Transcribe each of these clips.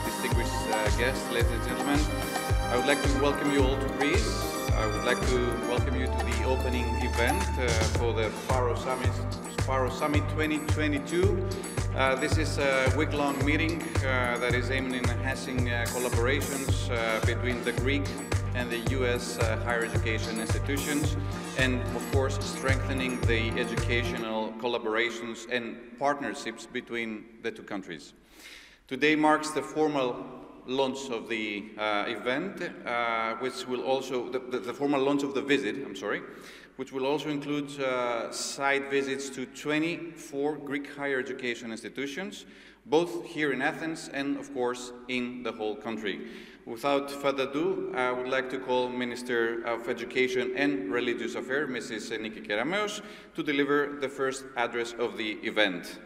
distinguished guests, ladies and gentlemen. I would like to welcome you all to Greece. I would like to welcome you to the opening event for the Pharos Summit 2022. This is a week-long meeting that is aimed at enhancing collaborations between the Greek and the US higher education institutions, and of course strengthening the educational collaborations and partnerships between the two countries. Today marks the formal launch of the event, which will also, the formal launch of the visit, which will also include site visits to 24 Greek higher education institutions, both here in Athens and, of course, in the whole country. Without further ado, I would like to call Minister of Education and Religious Affairs, Mrs. Niki Kerameos, to deliver the first address of the event.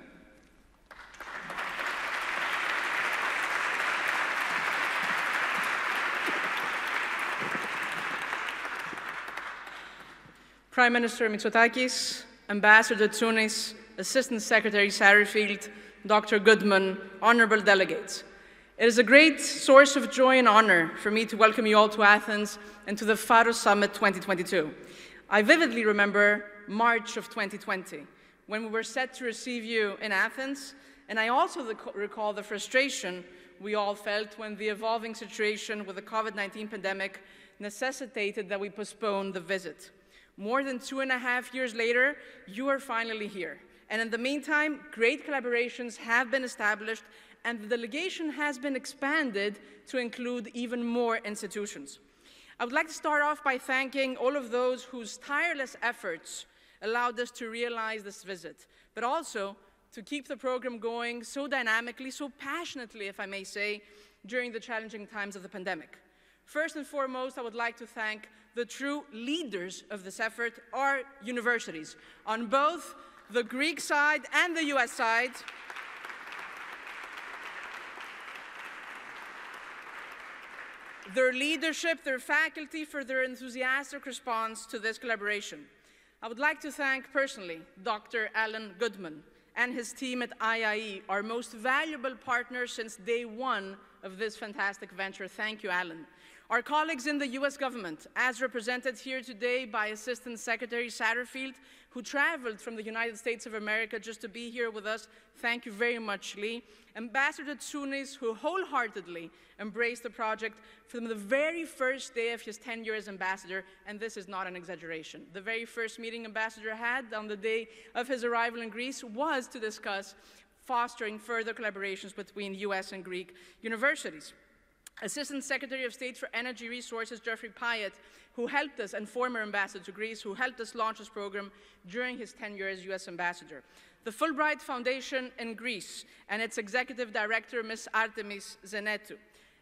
Prime Minister Mitsotakis, Ambassador Tsounis, Assistant Secretary Satterfield, Dr. Goodman, honorable delegates. It is a great source of joy and honor for me to welcome you all to Athens and to the Pharos Summit 2022. I vividly remember March of 2020, when we were set to receive you in Athens, and I also recall the frustration we all felt when the evolving situation with the COVID-19 pandemic necessitated that we postpone the visit. More than 2.5 years later, you are finally here. And in the meantime, great collaborations have been established, and the delegation has been expanded to include even more institutions. I would like to start off by thanking all of those whose tireless efforts allowed us to realize this visit, but also to keep the program going so dynamically, so passionately, if I may say, during the challenging times of the pandemic. First and foremost, I would like to thank the true leaders of this effort, our universities, on both the Greek side and the US side. Their leadership, their faculty, for their enthusiastic response to this collaboration. I would like to thank personally Dr. Alan Goodman and his team at IIE, our most valuable partner since day one of this fantastic venture. Thank you, Alan. Our colleagues in the US government, as represented here today by Assistant Secretary Satterfield, who traveled from the United States of America just to be here with us. Thank you very much, Lee. Ambassador Tsounis, who wholeheartedly embraced the project from the very first day of his tenure as ambassador, and this is not an exaggeration. The very first meeting Ambassador had on the day of his arrival in Greece was to discuss fostering further collaborations between US and Greek universities. Assistant Secretary of State for Energy Resources, Geoffrey Pyatt, who helped us, and former ambassador to Greece, who helped us launch this program during his tenure as US ambassador. The Fulbright Foundation in Greece and its executive director, Ms. Artemis Zenetou.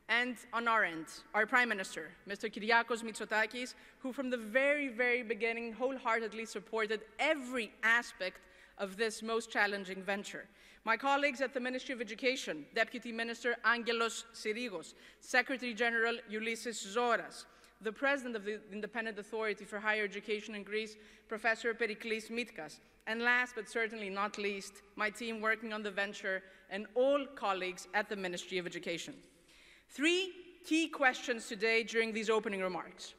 And on our end, our Prime Minister, Mr. Kyriakos Mitsotakis, who from the very, very beginning wholeheartedly supported every aspect of this most challenging venture. My colleagues at the Ministry of Education, Deputy Minister Angelos Sirigos, Secretary General Ulysses Zoras, the President of the Independent Authority for Higher Education in Greece, Professor Periklis Mitkas, and last but certainly not least, my team working on the venture and all colleagues at the Ministry of Education. 3 key questions today during these opening remarks.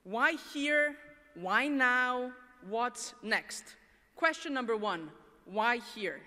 Why here? Why now? What's next? Question number 1, why here?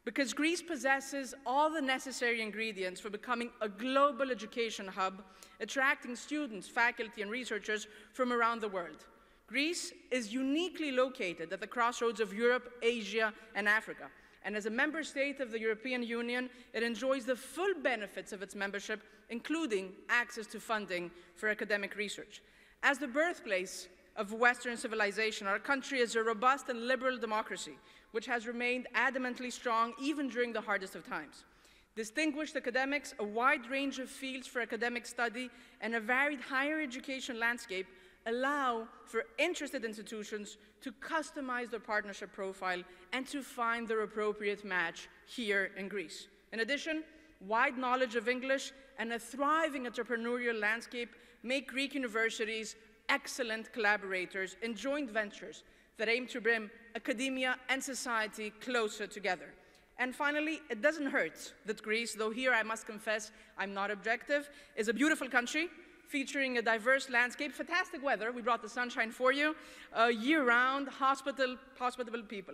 Because Greece possesses all the necessary ingredients for becoming a global education hub, attracting students, faculty, and researchers from around the world. Greece is uniquely located at the crossroads of Europe, Asia, and Africa. And as a member state of the European Union, it enjoys the full benefits of its membership, including access to funding for academic research. As the birthplace of Western civilization, our country is a robust and liberal democracy, which has remained adamantly strong even during the hardest of times. Distinguished academics, a wide range of fields for academic study, and a varied higher education landscape allow for interested institutions to customize their partnership profile and to find their appropriate match here in Greece. In addition, wide knowledge of English and a thriving entrepreneurial landscape make Greek universities excellent collaborators in joint ventures that aim to bring academia and society closer together. And finally, it doesn't hurt that Greece, though here I must confess I'm not objective, is a beautiful country featuring a diverse landscape, fantastic weather, we brought the sunshine for you, year-round, hospitable people.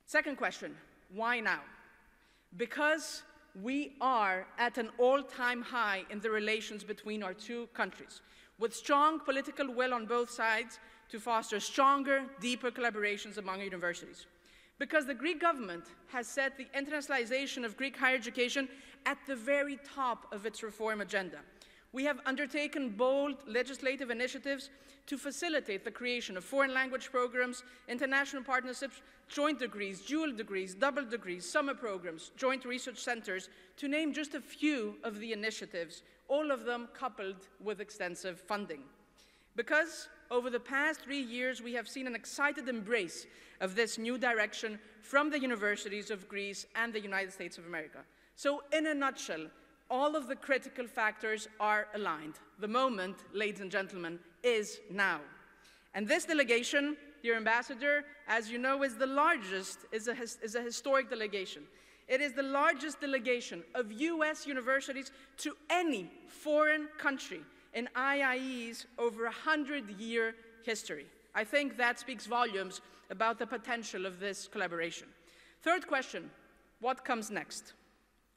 Second question, why now? Because we are at an all-time high in the relations between our two countries, with strong political will on both sides to foster stronger, deeper collaborations among universities. Because the Greek government has set the internationalization of Greek higher education at the very top of its reform agenda. We have undertaken bold legislative initiatives to facilitate the creation of foreign language programs, international partnerships, joint degrees, dual degrees, double degrees, summer programs, joint research centers, to name just a few of the initiatives, all of them coupled with extensive funding. Because over the past 3 years, we have seen an excited embrace of this new direction from the universities of Greece and the United States of America. So in a nutshell, all of the critical factors are aligned. The moment, ladies and gentlemen, is now. And this delegation, dear Ambassador, as you know, is the largest, is a historic delegation. It is the largest delegation of US universities to any foreign country in IIE's over 100-year history. I think that speaks volumes about the potential of this collaboration. Third question, what comes next?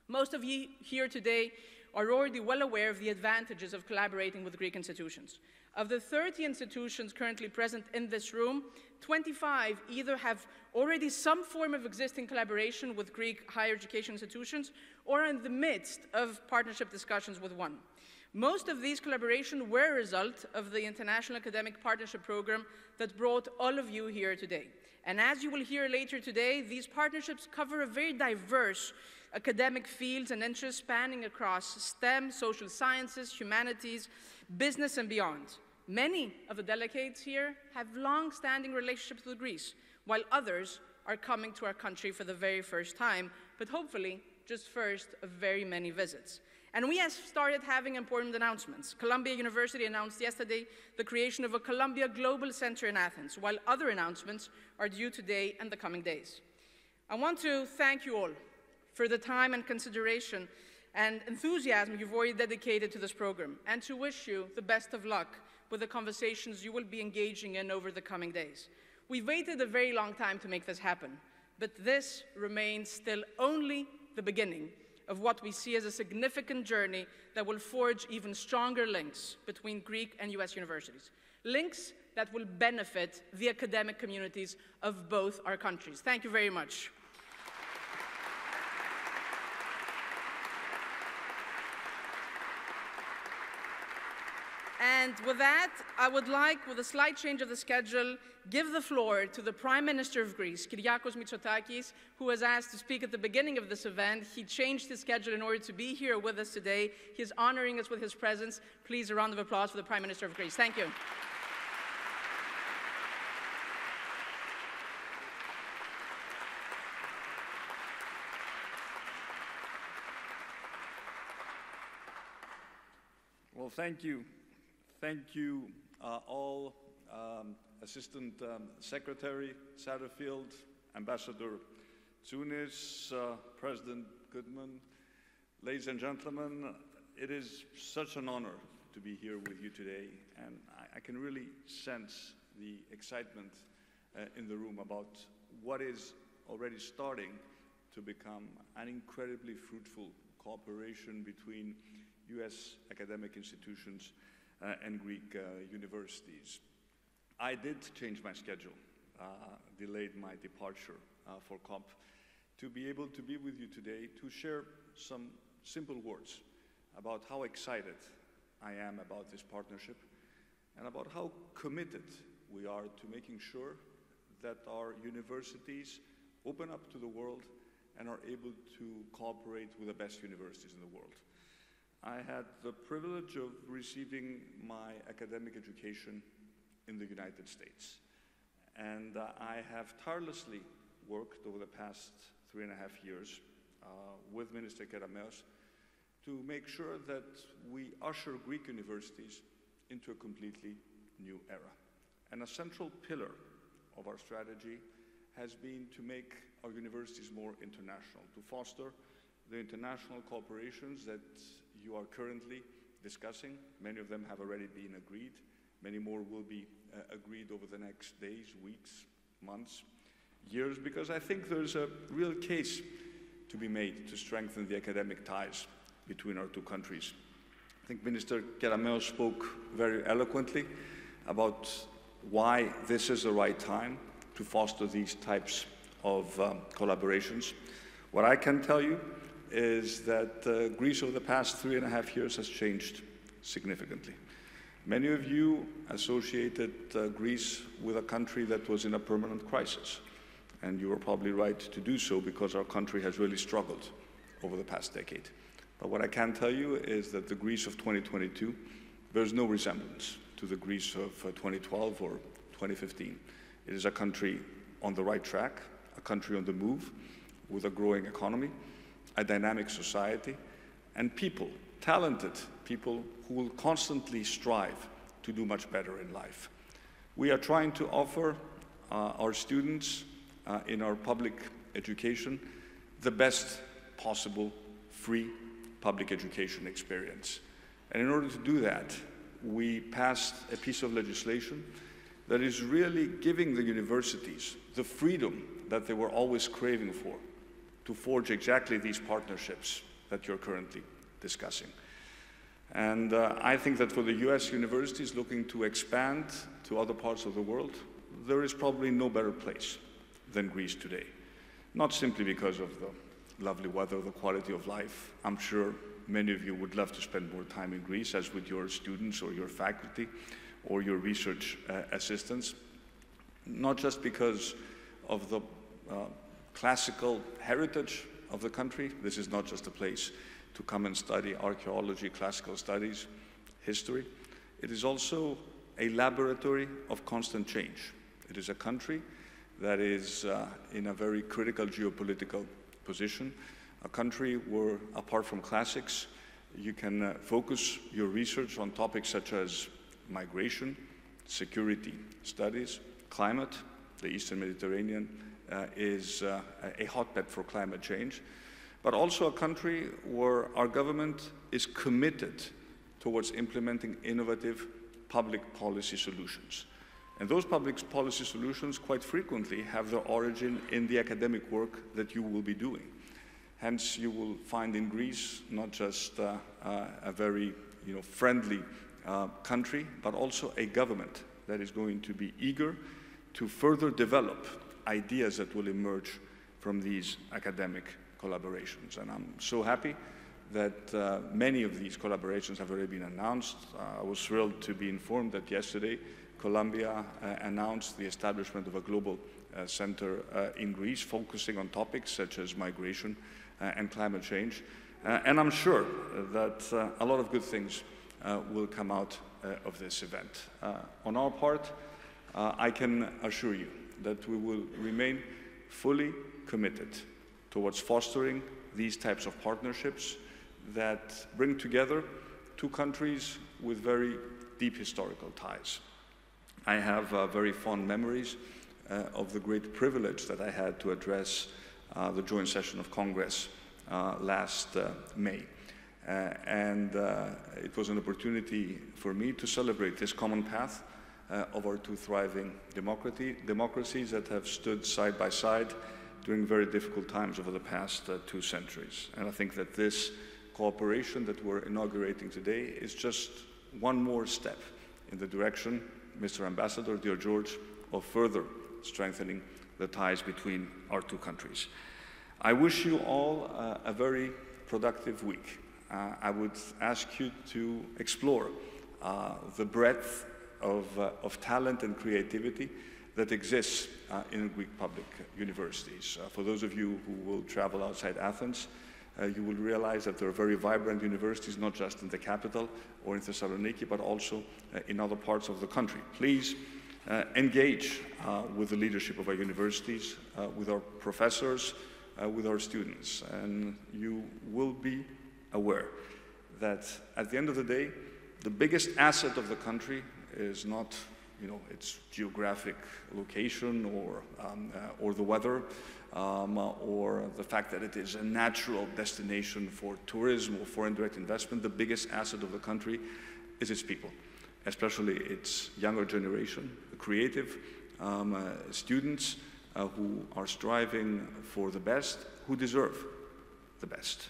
Most of you here today are already well aware of the advantages of collaborating with Greek institutions. Of the 30 institutions currently present in this room, 25 either have already some form of existing collaboration with Greek higher education institutions or are in the midst of partnership discussions with one. Most of these collaborations were a result of the International Academic Partnership Program that brought all of you here today. And as you will hear later today, these partnerships cover a very diverse academic fields and interests spanning across STEM, social sciences, humanities, business, and beyond. Many of the delegates here have long-standing relationships with Greece, while others are coming to our country for the very first time, but hopefully just first of very many visits. And we have started having important announcements. Columbia University announced yesterday the creation of a Columbia Global Center in Athens, while other announcements are due today and the coming days. I want to thank you all for the time and consideration and enthusiasm you've already dedicated to this program, and to wish you the best of luck with the conversations you will be engaging in over the coming days. We've waited a very long time to make this happen, but this remains still only the beginning of what we see as a significant journey that will forge even stronger links between Greek and US universities. Links that will benefit the academic communities of both our countries. Thank you very much. And with that, I would like, with a slight change of the schedule, give the floor to the Prime Minister of Greece, Kyriakos Mitsotakis, who was asked to speak at the beginning of this event. He changed his schedule in order to be here with us today. He is honoring us with his presence. Please, a round of applause for the Prime Minister of Greece. Thank you. Well, thank you. Thank you all, Assistant Secretary Satterfield, Ambassador Tsounis, President Goodman. Ladies and gentlemen, it is such an honor to be here with you today, and I can really sense the excitement in the room about what is already starting to become an incredibly fruitful cooperation between US academic institutions and Greek universities. I did change my schedule, delayed my departure for COP, to be able to be with you today to share some simple words about how excited I am about this partnership and about how committed we are to making sure that our universities open up to the world and are able to cooperate with the best universities in the world. I had the privilege of receiving my academic education in the United States. And I have tirelessly worked over the past 3.5 years with Minister Kerameos to make sure that we usher Greek universities into a completely new era. And a central pillar of our strategy has been to make our universities more international, to foster the international cooperations that you are currently discussing. Many of them have already been agreed. Many more will be agreed over the next days, weeks, months, years, because I think there's a real case to be made to strengthen the academic ties between our two countries. I think Minister Kerameos spoke very eloquently about why this is the right time to foster these types of collaborations. What I can tell you is that Greece over the past 3.5 years has changed significantly. Many of you associated Greece with a country that was in a permanent crisis, and you were probably right to do so because our country has really struggled over the past decade. But what I can tell you is that the Greece of 2022 bears no resemblance to the Greece of 2012 or 2015. It is a country on the right track, a country on the move, with a growing economy, a dynamic society, and people, talented people who will constantly strive to do much better in life. We are trying to offer our students in our public education the best possible free public education experience. And in order to do that, we passed a piece of legislation that is really giving the universities the freedom that they were always craving for to forge exactly these partnerships that you're currently discussing. And I think that for the US universities looking to expand to other parts of the world, there is probably no better place than Greece today. Not simply because of the lovely weather, the quality of life. I'm sure many of you would love to spend more time in Greece, as with your students or your faculty or your research assistants. Not just because of the classical heritage of the country. This is not just a place to come and study archaeology, classical studies, history. It is also a laboratory of constant change. It is a country that is in a very critical geopolitical position, a country where, apart from classics, you can focus your research on topics such as migration, security studies, climate. The Eastern Mediterranean is a hotbed for climate change, but also a country where our government is committed towards implementing innovative public policy solutions. And those public policy solutions quite frequently have their origin in the academic work that you will be doing. Hence, you will find in Greece not just a very friendly country, but also a government that is going to be eager to further develop ideas that will emerge from these academic collaborations. And I'm so happy that many of these collaborations have already been announced. I was thrilled to be informed that yesterday Colombia announced the establishment of a global center in Greece focusing on topics such as migration and climate change. And I'm sure that a lot of good things will come out of this event. On our part, I can assure you that we will remain fully committed towards fostering these types of partnerships that bring together two countries with very deep historical ties. I have very fond memories of the great privilege that I had to address the joint session of Congress last May. It was an opportunity for me to celebrate this common path of our two thriving democracies that have stood side by side during very difficult times over the past 2 centuries. And I think that this cooperation that we're inaugurating today is just one more step in the direction, Mr. Ambassador, dear George, of further strengthening the ties between our two countries. I wish you all a very productive week. I would ask you to explore the breadth of talent and creativity that exists in Greek public universities. For those of you who will travel outside Athens, you will realize that there are very vibrant universities, not just in the capital or in Thessaloniki, but also in other parts of the country. Please engage with the leadership of our universities, with our professors, with our students, and you will be aware that at the end of the day, the biggest asset of the country is not its geographic location or the weather or the fact that it is a natural destination for tourism or foreign direct investment, the biggest asset of the country is its people, especially its younger generation, the creative students who are striving for the best, who deserve the best.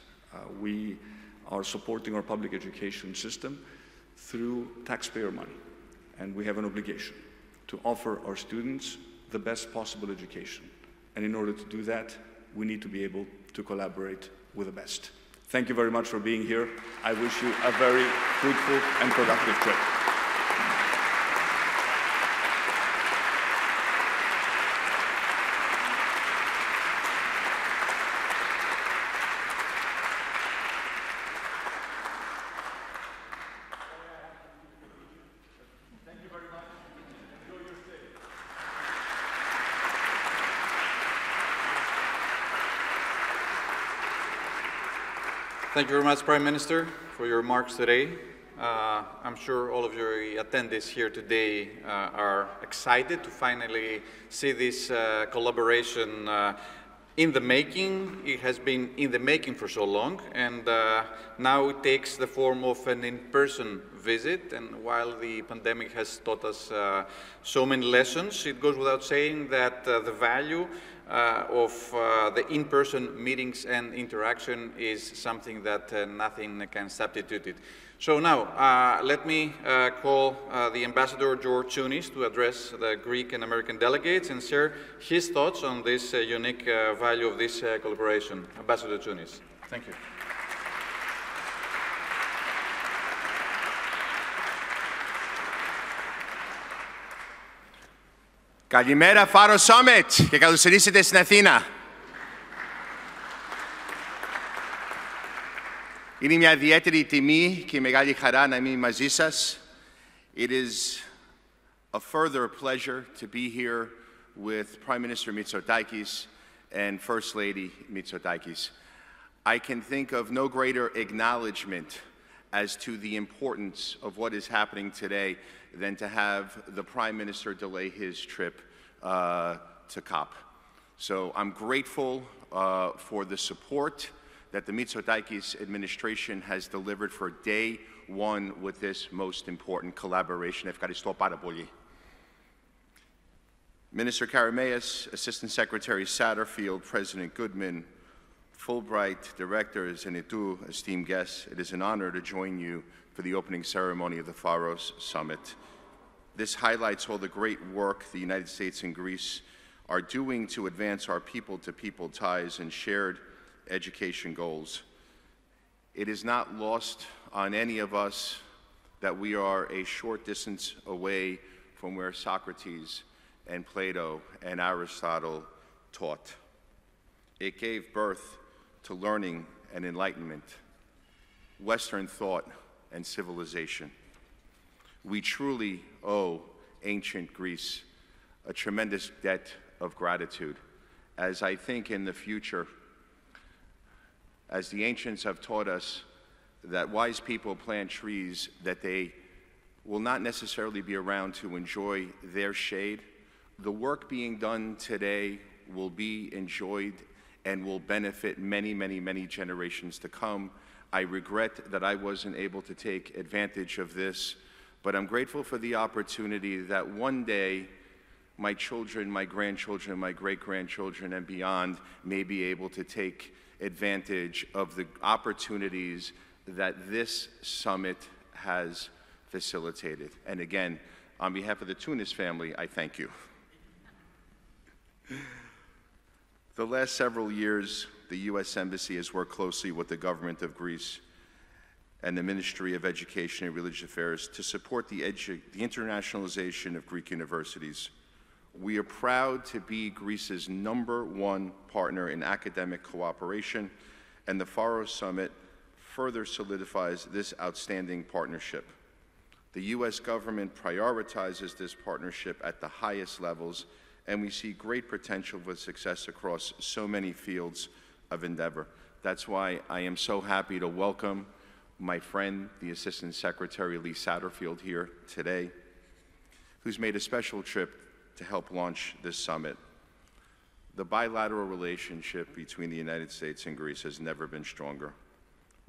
We are supporting our public education system through taxpayer money, and we have an obligation to offer our students the best possible education. And in order to do that, we need to be able to collaborate with the best. Thank you very much for being here. I wish you a very fruitful and productive trip. Thank you very much, Prime Minister, for your remarks today. I'm sure all of your attendees here today are excited to finally see this collaboration in the making. It has been in the making for so long, and now it takes the form of an in-person visit. And while the pandemic has taught us so many lessons, it goes without saying that the value of the in-person meetings and interaction is something that nothing can substitute it. So now, let me call the Ambassador George Tsounis to address the Greek and American delegates and share his thoughts on this unique value of this collaboration. Ambassador Tsounis, thank you. Καλημέρα Pharos Summit και καλώς ορίσατε στην Αθήνα. Είναι μια ιδιαίτερη τιμή και μεγάλη χαρά να είμαι μαζί σας. It is a further pleasure to be here with Prime Minister Mitsotakis and First Lady Mitsotakis. I can think of no greater acknowledgement as to the importance of what is happening today than to have the Prime Minister delay his trip to COP. So I'm grateful for the support that the Mitsotakis administration has delivered for day one with this most important collaboration. Ευχαριστώ πάρα πολύ. Minister Karameas, Assistant Secretary Satterfield, President Goodman, Fulbright directors, and Itu, esteemed guests, it is an honor to join you for the opening ceremony of the Pharos Summit. This highlights all the great work the United States and Greece are doing to advance our people-to-people ties and shared education goals. It is not lost on any of us that we are a short distance away from where Socrates and Plato and Aristotle taught. It gave birth to learning and enlightenment, Western thought and civilization. We truly owe ancient Greece a tremendous debt of gratitude, as I think in the future, as the ancients have taught us that wise people plant trees that they will not necessarily be around to enjoy their shade, the work being done today will be enjoyed and will benefit many, many, many generations to come. I regret that I wasn't able to take advantage of this, but I'm grateful for the opportunity that one day my children, my grandchildren, my great-grandchildren, and beyond may be able to take advantage of the opportunities that this summit has facilitated. And again, on behalf of the Tsounis family, I thank you. The last several years, the U.S. Embassy has worked closely with the government of Greece and the Ministry of Education and Religious Affairs to support the internationalization of Greek universities. We are proud to be Greece's #1 partner in academic cooperation, and the Pharos Summit further solidifies this outstanding partnership. The U.S. government prioritizes this partnership at the highest levels, and we see great potential for success across so many fields of endeavor. That's why I am so happy to welcome my friend, the Assistant Secretary Lee Satterfield, here today, who's made a special trip to help launch this summit. The bilateral relationship between the United States and Greece has never been stronger.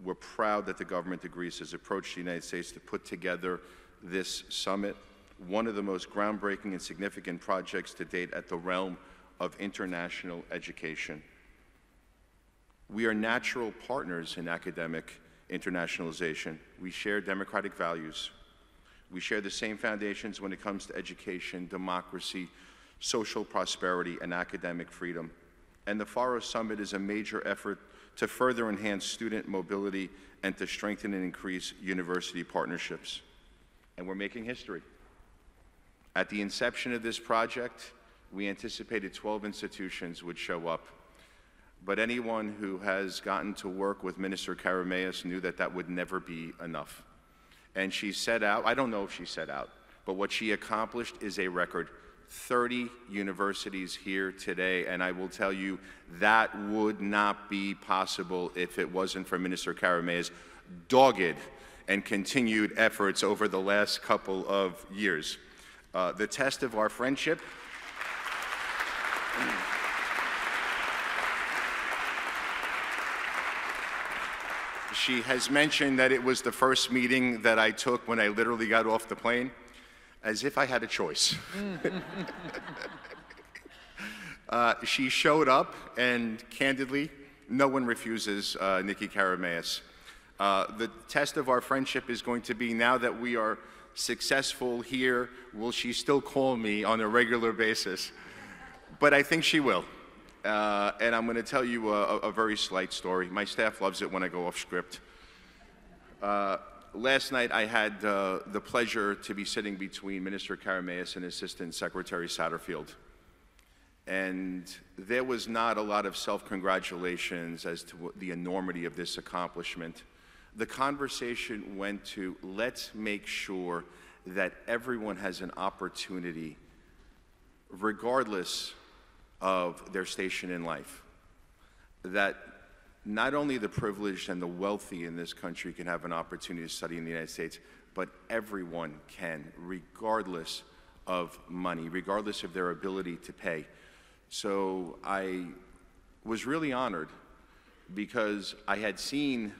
We're proud that the government of Greece has approached the United States to put together this summit, one of the most groundbreaking and significant projects to date at the realm of international education. We are natural partners in academic internationalization. We share democratic values. We share the same foundations when it comes to education, democracy, social prosperity, and academic freedom. And the Pharos Summit is a major effort to further enhance student mobility and to strengthen and increase university partnerships. And we're making history. At the inception of this project, we anticipated 12 institutions would show up. But anyone who has gotten to work with Minister Karameas knew that that would never be enough. And she set out, I don't know if she set out, but what she accomplished is a record. 30 universities here today, and I will tell you that would not be possible if it wasn't for Minister Karameas' dogged and continued efforts over the last couple of years. The test of our friendship she has mentioned that it was the first meeting that I took when I literally got off the plane, as if I had a choice. She showed up, and candidly, no one refuses Nikki Karameas. The test of our friendship is going to be, now that we are successful here, will she still call me on a regular basis? But I think she will. And I'm going to tell you a very slight story. My staff loves it when I go off script. Last night, I had the pleasure to be sitting between Minister Karameas and Assistant Secretary Satterfield. And there was not a lot of self-congratulations as to the enormity of this accomplishment. The conversation went to, let's make sure that everyone has an opportunity, regardless of their station in life, that not only the privileged and the wealthy in this country can have an opportunity to study in the United States, but everyone can, regardless of money, regardless of their ability to pay. So I was really honored because I had seen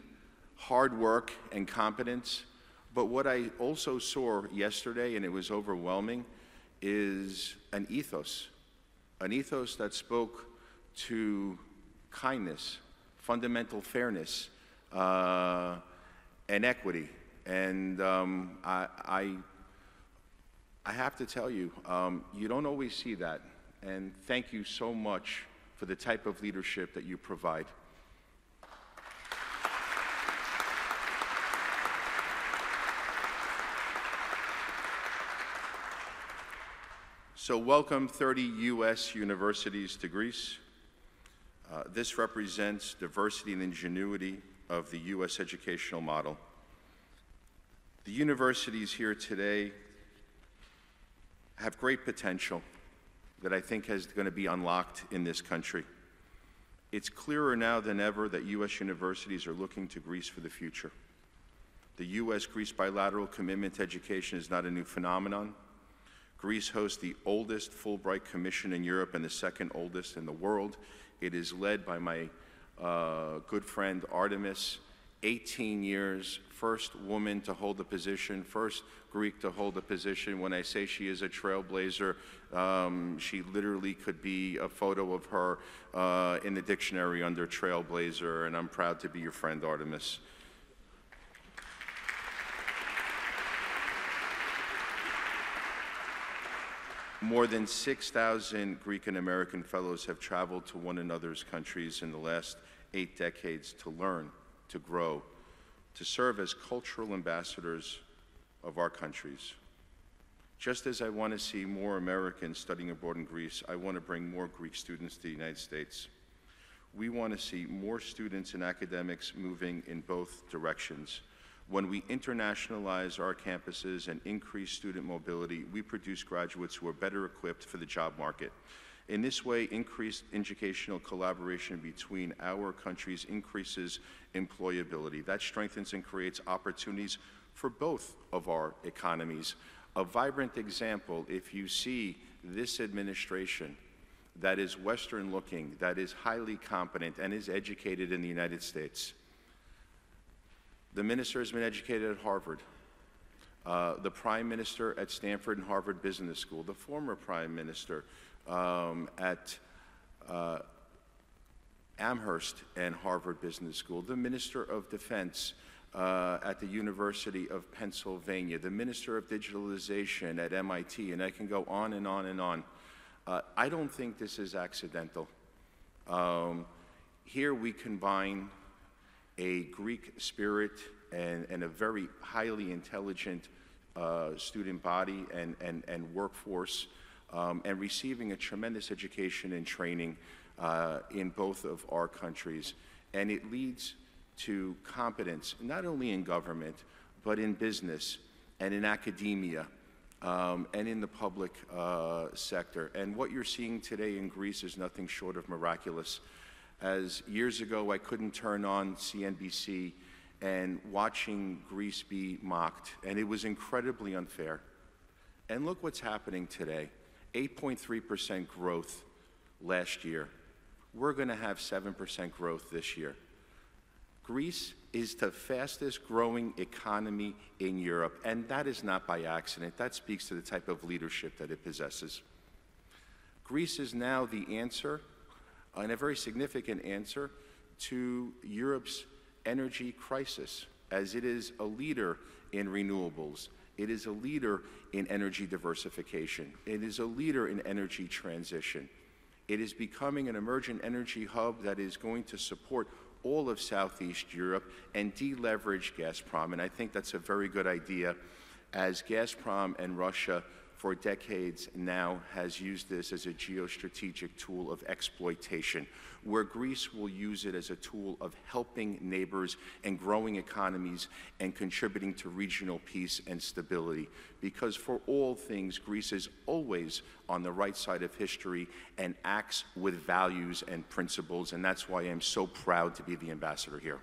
hard work and competence, but what I also saw yesterday, and it was overwhelming, is an ethos that spoke to kindness, fundamental fairness, and equity. And I have to tell you, you don't always see that. And thank you so much for the type of leadership that you provide. So welcome 30 U.S. universities to Greece. This represents diversity and ingenuity of the U.S. educational model. The universities here today have great potential that I think is going to be unlocked in this country. It's clearer now than ever that U.S. universities are looking to Greece for the future. The U.S.-Greece bilateral commitment to education is not a new phenomenon. Greece hosts the oldest Fulbright Commission in Europe and the second oldest in the world. It is led by my good friend Artemis, 18 years, first woman to hold the position, first Greek to hold the position. When I say she is a trailblazer, she literally could be a photo of her in the dictionary under trailblazer, and I'm proud to be your friend, Artemis. More than 6,000 Greek and American fellows have traveled to one another's countries in the last 8 decades to learn, to grow, to serve as cultural ambassadors of our countries. Just as I want to see more Americans studying abroad in Greece, I want to bring more Greek students to the United States. We want to see more students and academics moving in both directions. When we internationalize our campuses and increase student mobility, we produce graduates who are better equipped for the job market. In this way, increased educational collaboration between our countries increases employability. That strengthens and creates opportunities for both of our economies. A vibrant example, if you see this administration that is Western-looking, that is highly competent, and is educated in the United States. The minister has been educated at Harvard. The Prime Minister at Stanford and Harvard Business School. The former Prime Minister at Amherst and Harvard Business School. The Minister of Defense at the University of Pennsylvania. The Minister of Digitalization at MIT, and I can go on and on and on. I don't think this is accidental. Here we combine a Greek spirit and a very highly intelligent student body and workforce, and receiving a tremendous education and training in both of our countries. And it leads to competence, not only in government, but in business and in academia, and in the public sector. And what you're seeing today in Greece is nothing short of miraculous. As years ago I couldn't turn on CNBC and watching Greece be mocked, and it was incredibly unfair. And look what's happening today. 8.3% growth last year. We're going to have 7% growth this year. Greece is the fastest growing economy in Europe, and that is not by accident. That speaks to the type of leadership that it possesses. Greece is now the answer, and a very significant answer, to Europe's energy crisis, as it is a leader in renewables. It is a leader in energy diversification. It is a leader in energy transition. It is becoming an emergent energy hub that is going to support all of Southeast Europe and deleverage Gazprom. And I think that's a very good idea, as Gazprom and Russia for decades now has used this as a geostrategic tool of exploitation, where Greece will use it as a tool of helping neighbors and growing economies and contributing to regional peace and stability. Because for all things, Greece is always on the right side of history and acts with values and principles, and that's why I'm so proud to be the ambassador here.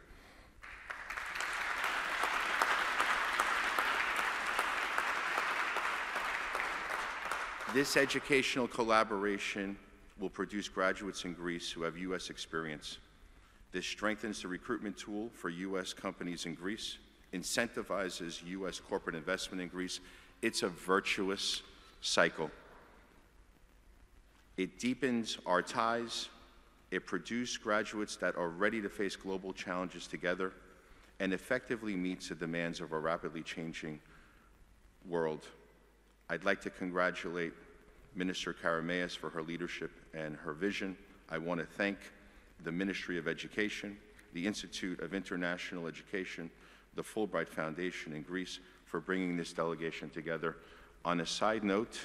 This educational collaboration will produce graduates in Greece who have U.S. experience. This strengthens the recruitment tool for U.S. companies in Greece, incentivizes U.S. corporate investment in Greece. It's a virtuous cycle. It deepens our ties. It produces graduates that are ready to face global challenges together and effectively meets the demands of a rapidly changing world. I'd like to congratulate Minister Karameas for her leadership and her vision. I want to thank the Ministry of Education, the Institute of International Education, the Fulbright Foundation in Greece for bringing this delegation together. On a side note,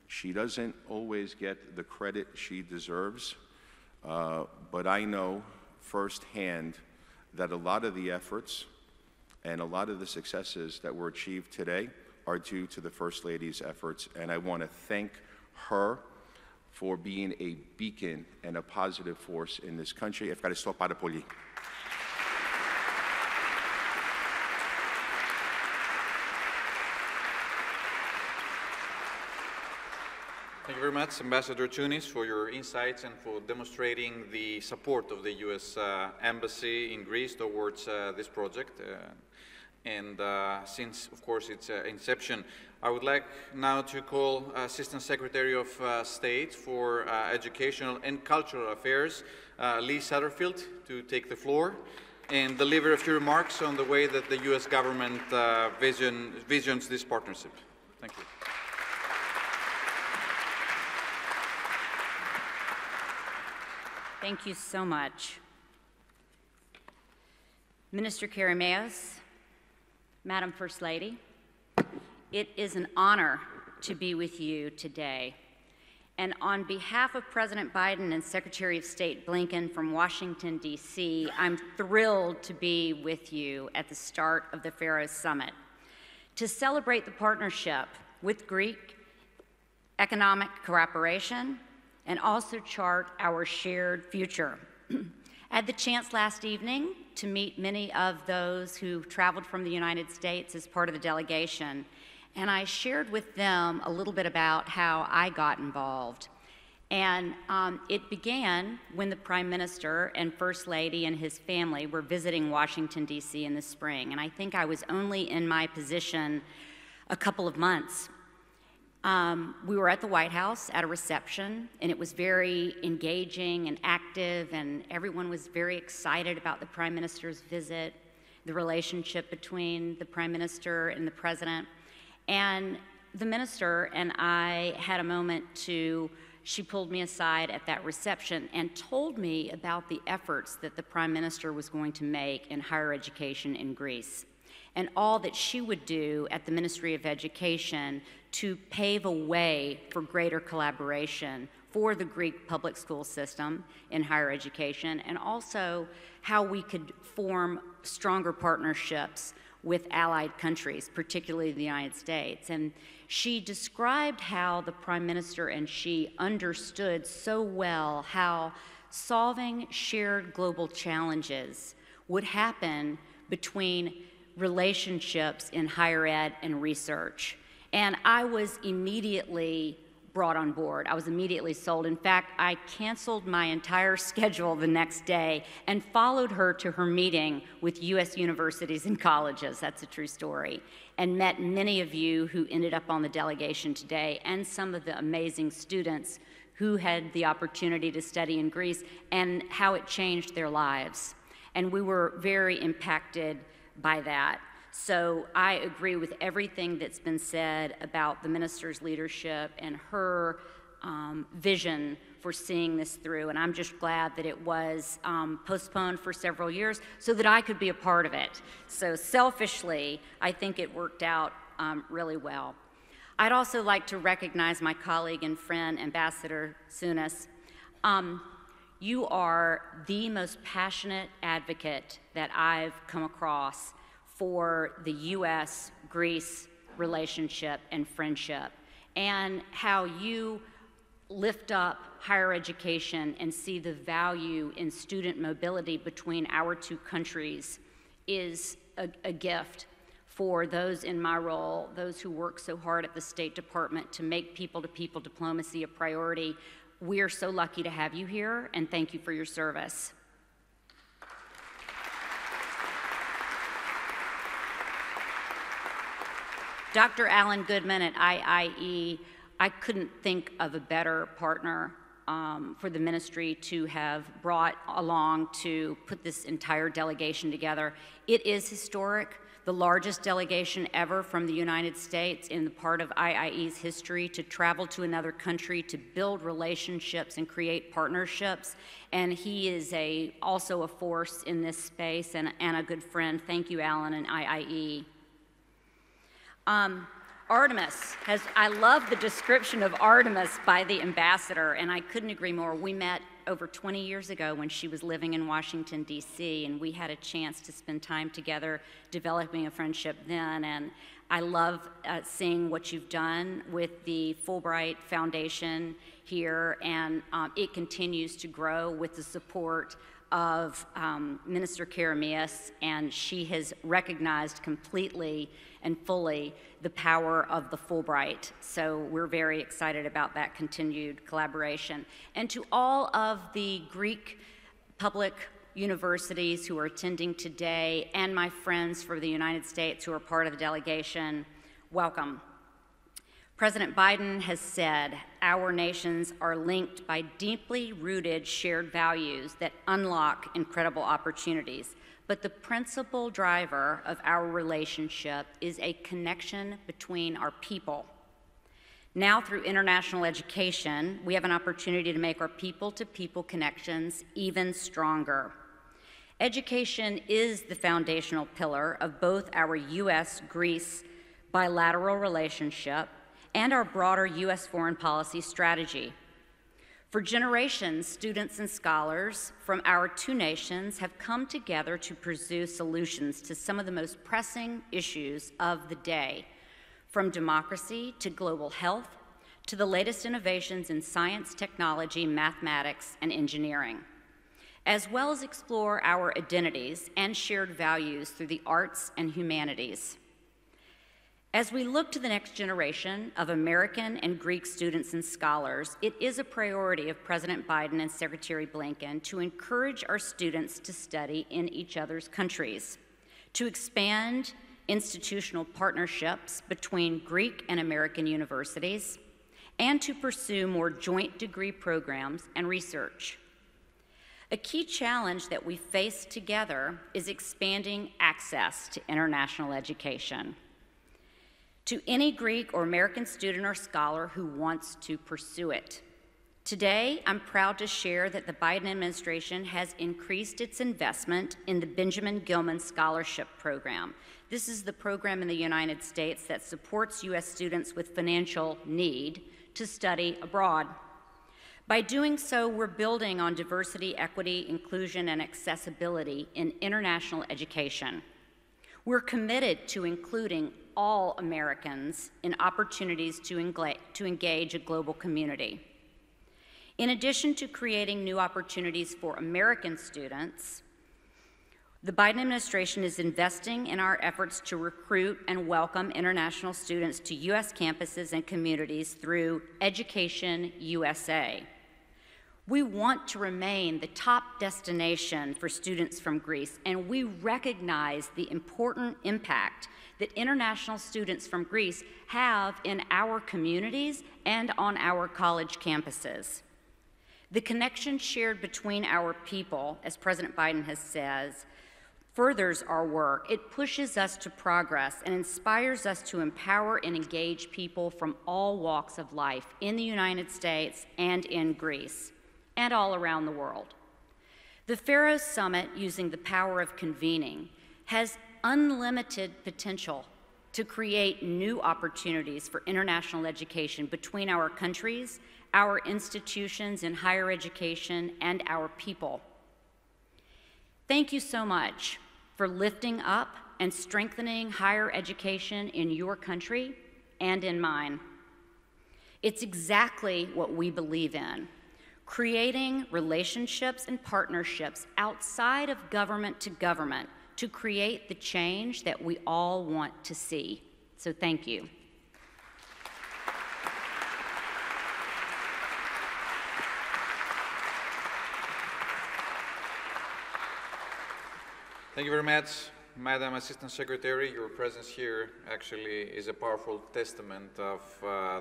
she doesn't always get the credit she deserves, but I know firsthand that a lot of the efforts and a lot of the successes that were achieved today are due to the First Lady's efforts, and I want to thank her for being a beacon and a positive force in this country. Ευχαριστώ πάρα πολύ. Thank you very much, Ambassador Tunis, for your insights and for demonstrating the support of the U.S. Embassy in Greece towards this project. Since, of course, its inception, I would like now to call Assistant Secretary of State for Educational and Cultural Affairs, Lee Satterfield, to take the floor and deliver a few remarks on the way that the U.S. government visions this partnership. Thank you. Thank you so much. Minister Karameas, Madam First Lady, it is an honor to be with you today. And on behalf of President Biden and Secretary of State Blinken from Washington, D.C., I'm thrilled to be with you at the start of the Pharos Summit to celebrate the partnership with Greek economic cooperation and also chart our shared future. I had the chance last evening to meet many of those who traveled from the United States as part of the delegation, And I shared with them a little bit about how I got involved. And it began when the Prime Minister and First Lady and his family were visiting Washington, D.C. in the spring. And I think I was only in my position a couple of months. We were at the White House at a reception, and it was very engaging and active, and everyone was very excited about the Prime Minister's visit, the relationship between the Prime Minister and the President. And the Minister and I had a moment she pulled me aside at that reception and told me about the efforts that the Prime Minister was going to make in higher education in Greece, and all that she would do at the Ministry of Education to pave a way for greater collaboration for the Greek public school system in higher education, and also how we could form stronger partnerships with allied countries, particularly the United States. And she described how the Prime Minister and she understood so well how solving shared global challenges would happen between relationships in higher ed and research. And I was immediately brought on board. I was immediately sold. In fact, I canceled my entire schedule the next day and followed her to her meeting with U.S. universities and colleges. That's a true story. And met many of you who ended up on the delegation today, and some of the amazing students who had the opportunity to study in Greece, and how it changed their lives. And we were very impacted by that. So I agree with everything that's been said about the minister's leadership and her vision for seeing this through. And I'm just glad that it was postponed for several years so that I could be a part of it. So selfishly, I think it worked out really well. I'd also like to recognize my colleague and friend, Ambassador Tsounis. You are the most passionate advocate that I've come across for the U.S.-Greece relationship and friendship, and how you lift up higher education and see the value in student mobility between our two countries is a gift for those in my role, those who work so hard at the State Department to make people-to-people diplomacy a priority. We are so lucky to have you here, and thank you for your service. Dr. Alan Goodman at IIE, I couldn't think of a better partner for the ministry to have brought along to put this entire delegation together. It is historic, the largest delegation ever from the United States in the part of IIE's history to travel to another country to build relationships and create partnerships. And he is also a force in this space and a good friend. Thank you, Alan and IIE. Artemis I love the description of Artemis by the ambassador, and I couldn't agree more. We met over 20 years ago when she was living in Washington, D.C., and we had a chance to spend time together developing a friendship then, and I love seeing what you've done with the Fulbright Foundation here, and it continues to grow with the support of Minister Karameas, and she has recognized completely and fully the power of the Fulbright. So we're very excited about that continued collaboration. And to all of the Greek public universities who are attending today, and my friends from the United States who are part of the delegation, welcome. President Biden has said our nations are linked by deeply rooted shared values that unlock incredible opportunities. But the principal driver of our relationship is a connection between our people. Now, through international education, we have an opportunity to make our people-to-people connections even stronger. Education is the foundational pillar of both our U.S.-Greece bilateral relationship and our broader U.S. foreign policy strategy. For generations, students and scholars from our two nations have come together to pursue solutions to some of the most pressing issues of the day, from democracy to global health to the latest innovations in science, technology, mathematics, and engineering, as well as explore our identities and shared values through the arts and humanities. As we look to the next generation of American and Greek students and scholars, it is a priority of President Biden and Secretary Blinken to encourage our students to study in each other's countries, to expand institutional partnerships between Greek and American universities, and to pursue more joint degree programs and research. A key challenge that we face together is expanding access to international education to any Greek or American student or scholar who wants to pursue it. Today, I'm proud to share that the Biden administration has increased its investment in the Benjamin Gilman Scholarship Program. This is the program in the United States that supports U.S. students with financial need to study abroad. By doing so, we're building on diversity, equity, inclusion, and accessibility in international education. We're committed to including all Americans in opportunities to engage a global community. In addition to creating new opportunities for American students, the Biden administration is investing in our efforts to recruit and welcome international students to U.S. campuses and communities through Education USA. We want to remain the top destination for students from Greece, and we recognize the important impact that international students from Greece have in our communities and on our college campuses. The connection shared between our people, as President Biden has said, furthers our work. It pushes us to progress and inspires us to empower and engage people from all walks of life in the United States and in Greece, and all around the world. The Pharos Summit, using the power of convening, has unlimited potential to create new opportunities for international education between our countries, our institutions in higher education, and our people. Thank you so much for lifting up and strengthening higher education in your country and in mine. It's exactly what we believe in: creating relationships and partnerships outside of government to government to create the change that we all want to see. So thank you. Thank you very much, Madam Assistant Secretary. Your presence here actually is a powerful testament of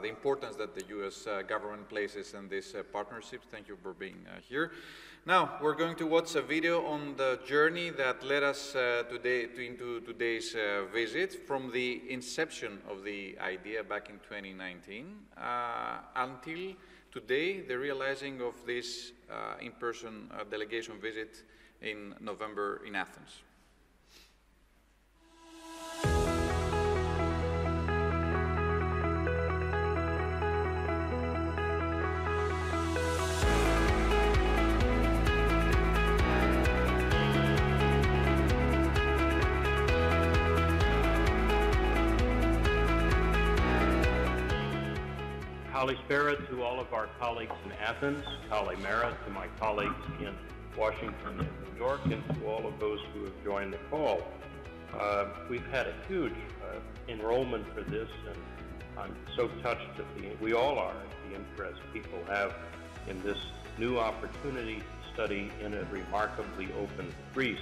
the importance that the U.S. government places in these partnerships. Thank you for being here. Now, we're going to watch a video on the journey that led us into today's visit, from the inception of the idea back in 2019 until today, the realizing of this in-person delegation visit in November in Athens. Kalispera to all of our colleagues in Athens, Kalimera to my colleagues in Washington and New York, and to all of those who have joined the call. We've had a huge enrollment for this, and I'm so touched that we all are at the interest people have in this new opportunity to study in a remarkably open Greece.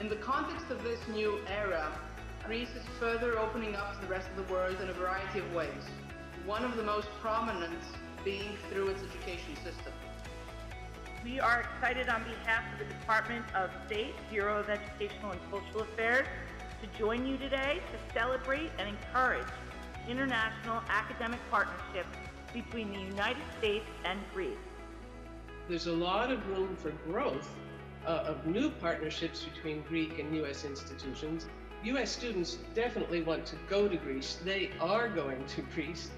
In the context of this new era, Greece is further opening up to the rest of the world in a variety of ways, one of the most prominent being through its education system. We are excited on behalf of the Department of State, Bureau of Educational and Cultural Affairs, to join you today to celebrate and encourage international academic partnerships between the United States and Greece. There's a lot of room for growth of new partnerships between Greek and U.S. institutions. U.S. students definitely want to go to Greece. They are going to Greece.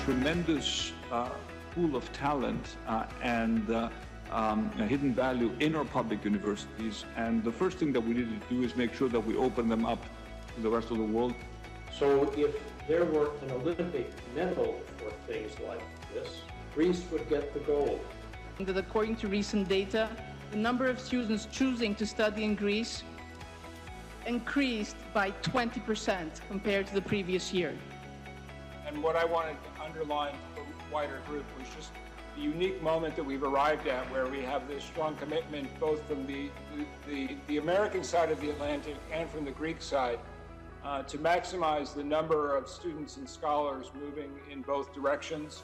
Tremendous pool of talent and a hidden value in our public universities. And the first thing that we needed to do is make sure that we open them up to the rest of the world. So if there were an Olympic medal for things like this, Greece would get the gold. That according to recent data, the number of students choosing to study in Greece increased by 20% compared to the previous year. And what I wanted to underline to the wider group was just the unique moment that we've arrived at, where we have this strong commitment both from the American side of the Atlantic and from the Greek side to maximize the number of students and scholars moving in both directions.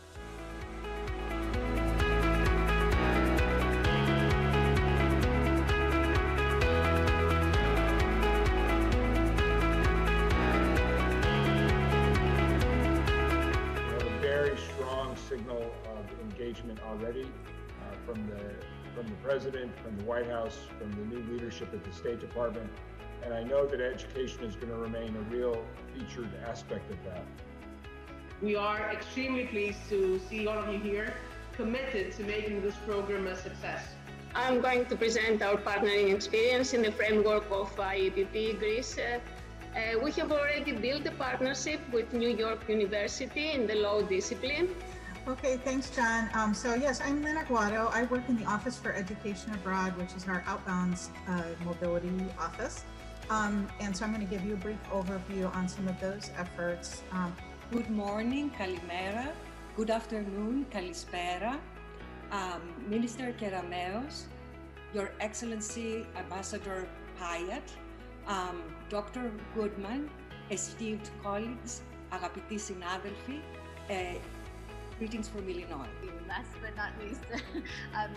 Signal of engagement already from the President, from the White House, from the new leadership at the State Department, and I know that education is going to remain a real featured aspect of that. We are extremely pleased to see all of you here, committed to making this program a success. I'm going to present our partnering experience in the framework of IEPP Greece. We have already built a partnership with New York University in the law discipline. Okay, thanks, John. So yes, I'm Lynn Aguado. I work in the Office for Education Abroad, which is our outbound mobility office. And so I'm going to give you a brief overview on some of those efforts. Good morning, kalimera. Good afternoon, kalispera. Minister Kerameos, Your Excellency Ambassador Payat, Dr. Goodman, esteemed colleagues, αγαπητοί συνάδελφοι, greetings from Illinois. Last but not least,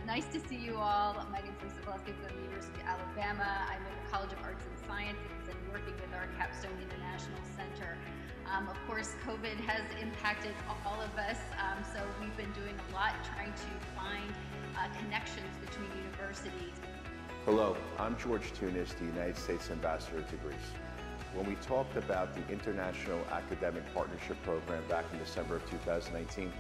nice to see you all. My name is Lisa Velasquez from the University of Alabama. I'm in the College of Arts and Sciences and working with our Capstone International Center. Of course, COVID has impacted all of us, so we've been doing a lot trying to find connections between universities. Hello, I'm George Tunis, the United States Ambassador to Greece. When we talked about the International Academic Partnership Program back in December of 2019,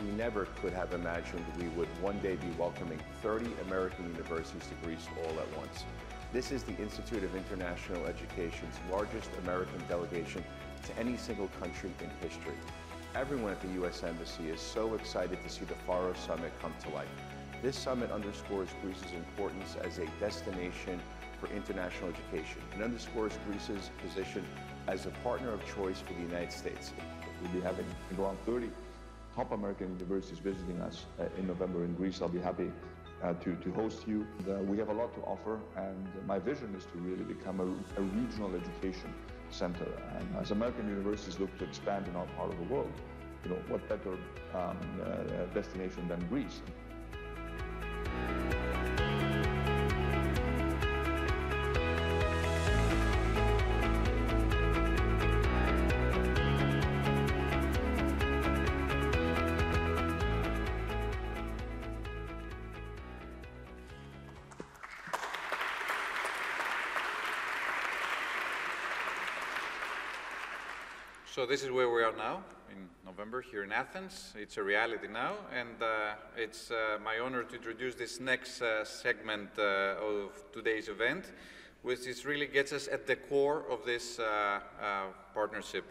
we never could have imagined we would one day be welcoming 30 American universities to Greece all at once. This is the Institute of International Education's largest American delegation to any single country in history. Everyone at the U.S. Embassy is so excited to see the Pharos Summit come to life. This summit underscores Greece's importance as a destination for international education and underscores Greece's position as a partner of choice for the United States. We'll be having around 30 top American universities visiting us in November in Greece. I'll be happy to host you. We have a lot to offer, and my vision is to really become a regional education center. And as American universities look to expand in our part of the world, you know, what better destination than Greece? So this is where we are now, in November, here in Athens. It's a reality now, and it's my honor to introduce this next segment of today's event, which really gets us at the core of this partnership.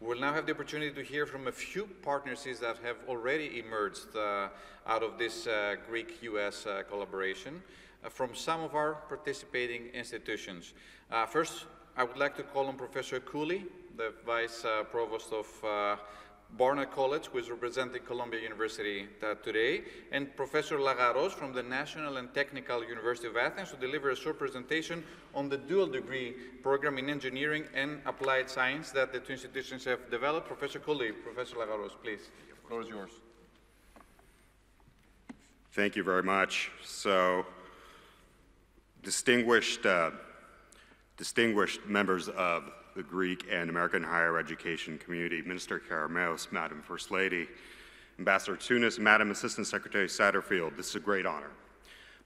We'll now have the opportunity to hear from a few partnerships that have already emerged out of this Greek-US collaboration from some of our participating institutions. First, I would like to call on Professor Cooley, the Vice Provost of Barnard College, who is representing Columbia University today, and Professor Lagaros from the National and Technical University of Athens to deliver a short presentation on the dual degree program in engineering and applied science that the two institutions have developed. Professor Cooley, Professor Lagaros, please, the floor is yours. Thank you very much. So, distinguished members of the Greek and American higher education community, Minister Kerameos, Madam First Lady, Ambassador Tunis, Madam Assistant Secretary Satterfield, this is a great honor.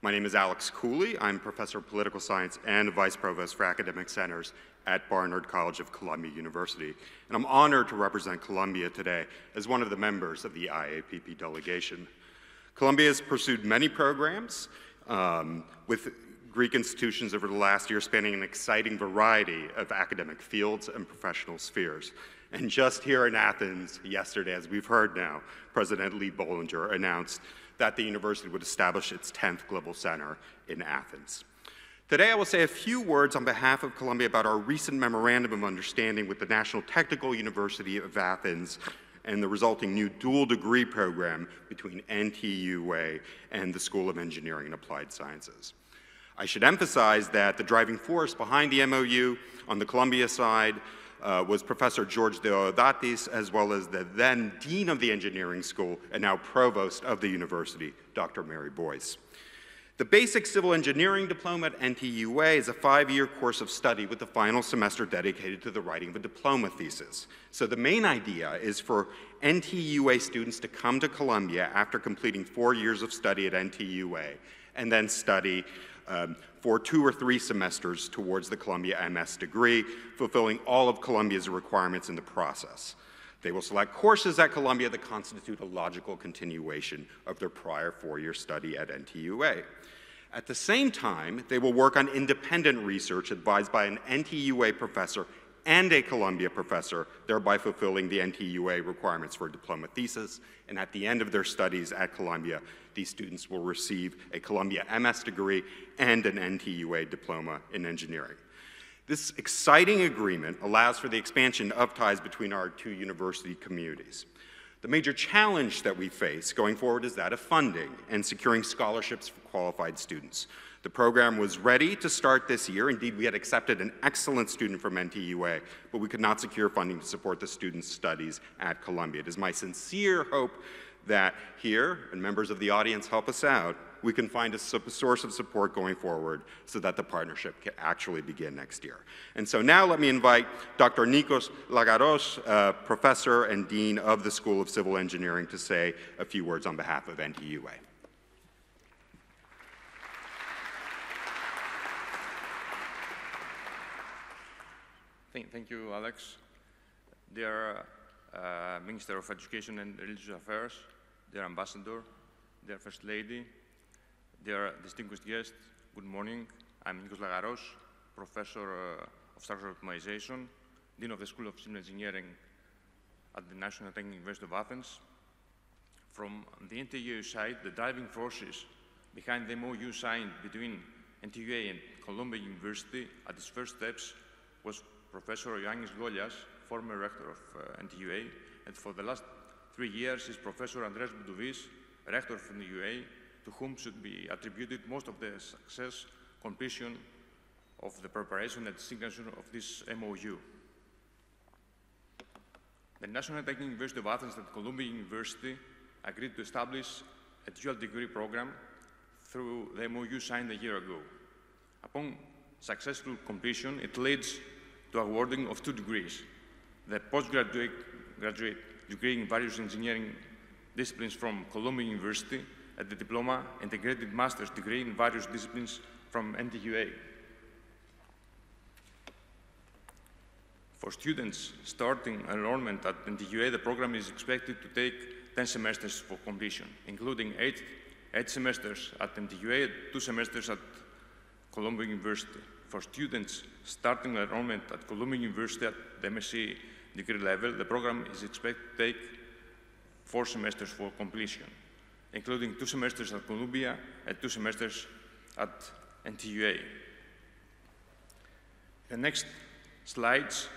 My name is Alex Cooley. I'm Professor of Political Science and Vice Provost for Academic Centers at Barnard College of Columbia University. And I'm honored to represent Columbia today as one of the members of the IAPP delegation. Columbia has pursued many programs with Greek institutions over the last year, spanning an exciting variety of academic fields and professional spheres. And just here in Athens yesterday, as we've heard now, President Lee Bollinger announced that the university would establish its 10th Global Center in Athens. Today, I will say a few words on behalf of Columbia about our recent memorandum of understanding with the National Technical University of Athens and the resulting new dual degree program between NTUA and the School of Engineering and Applied Sciences. I should emphasize that the driving force behind the MOU on the Columbia side was Professor George Deodatis, as well as the then Dean of the Engineering School and now Provost of the university, Dr. Mary Boyce. The basic civil engineering diploma at NTUA is a 5-year course of study with the final semester dedicated to the writing of a diploma thesis. So the main idea is for NTUA students to come to Columbia after completing 4 years of study at NTUA and then study for 2 or 3 semesters towards the Columbia MS degree, fulfilling all of Columbia's requirements in the process. They will select courses at Columbia that constitute a logical continuation of their prior 4-year study at NTUA. At the same time, they will work on independent research advised by an NTUA professor and a Columbia professor, thereby fulfilling the NTUA requirements for a diploma thesis. And at the end of their studies at Columbia, these students will receive a Columbia MS degree and an NTUA diploma in engineering. This exciting agreement allows for the expansion of ties between our 2 university communities. The major challenge that we face going forward is that of funding and securing scholarships for qualified students. The program was ready to start this year. Indeed, we had accepted an excellent student from NTUA, but we could not secure funding to support the student's studies at Columbia. It is my sincere hope that here, and members of the audience help us out, we can find a source of support going forward so that the partnership can actually begin next year. And so now let me invite Dr. Nikos Lagaros, Professor and Dean of the School of Civil Engineering, to say a few words on behalf of NTUA. Thank you, Alex. Dear Minister of Education and Religious Affairs, dear Ambassador, dear First Lady, dear distinguished guests, good morning. I'm Nikos Lagaros, Professor of Structural Optimization, Dean of the School of Civil Engineering at the National Technical University of Athens. From the NTUA side, the driving forces behind the MOU signed between NTUA and Columbia University at its first steps was Professor Ioannis Golias, former rector of NTUA, and for the last 3 years is Professor Andreas Boudouvis, rector of NTUA, to whom should be attributed most of the success completion of the preparation and signature of this MOU. The National Technical University of Athens and Columbia University agreed to establish a dual degree program through the MOU signed a year ago. Upon successful completion, it leads to awarding of 2 degrees, the postgraduate degree in various engineering disciplines from Columbia University and the diploma integrated master's degree in various disciplines from NTUA. For students starting enrollment at NTUA, the program is expected to take 10 semesters for completion, including 8 semesters at NTUA and 2 semesters at Columbia University. For students starting enrollment at Columbia University at the MSc degree level, the program is expected to take 4 semesters for completion, including 2 semesters at Columbia and 2 semesters at NTUA. The next slides,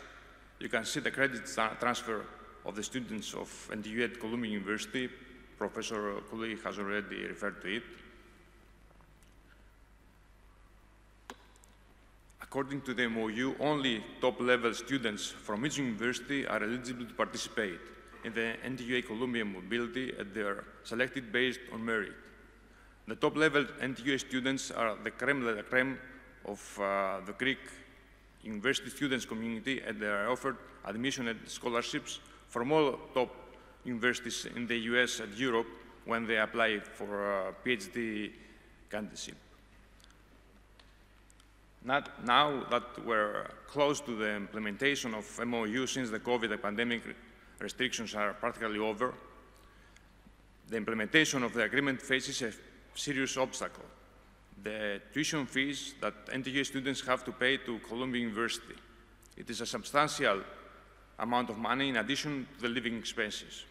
you can see the credit transfer of the students of NTUA at Columbia University. Professor Cooley has already referred to it. According to the MOU, only top-level students from each university are eligible to participate in the NTUA Columbia mobility, and they are selected based on merit. The top-level NTUA students are the creme de la creme of the Greek university students community, and they are offered admission and scholarships from all top universities in the US and Europe when they apply for a PhD candidacy. Now that we're close to the implementation of MOU, since the COVID pandemic restrictions are practically over, the implementation of the agreement faces a serious obstacle: the tuition fees that NTUA students have to pay to Columbia University. It is a substantial amount of money in addition to the living expenses.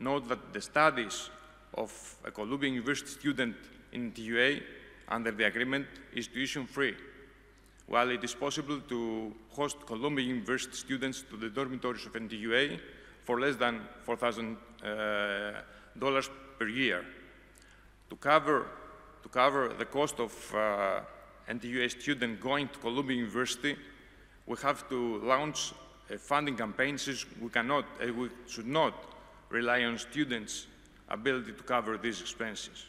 Note that the studies of a Columbia University student in NTUA under the agreement is tuition-free, while it is possible to host Columbia University students to the dormitories of NTUA for less than $4,000 per year. To cover the cost of NTUA student going to Columbia University, we have to launch a funding campaign since we should not rely on students' ability to cover these expenses.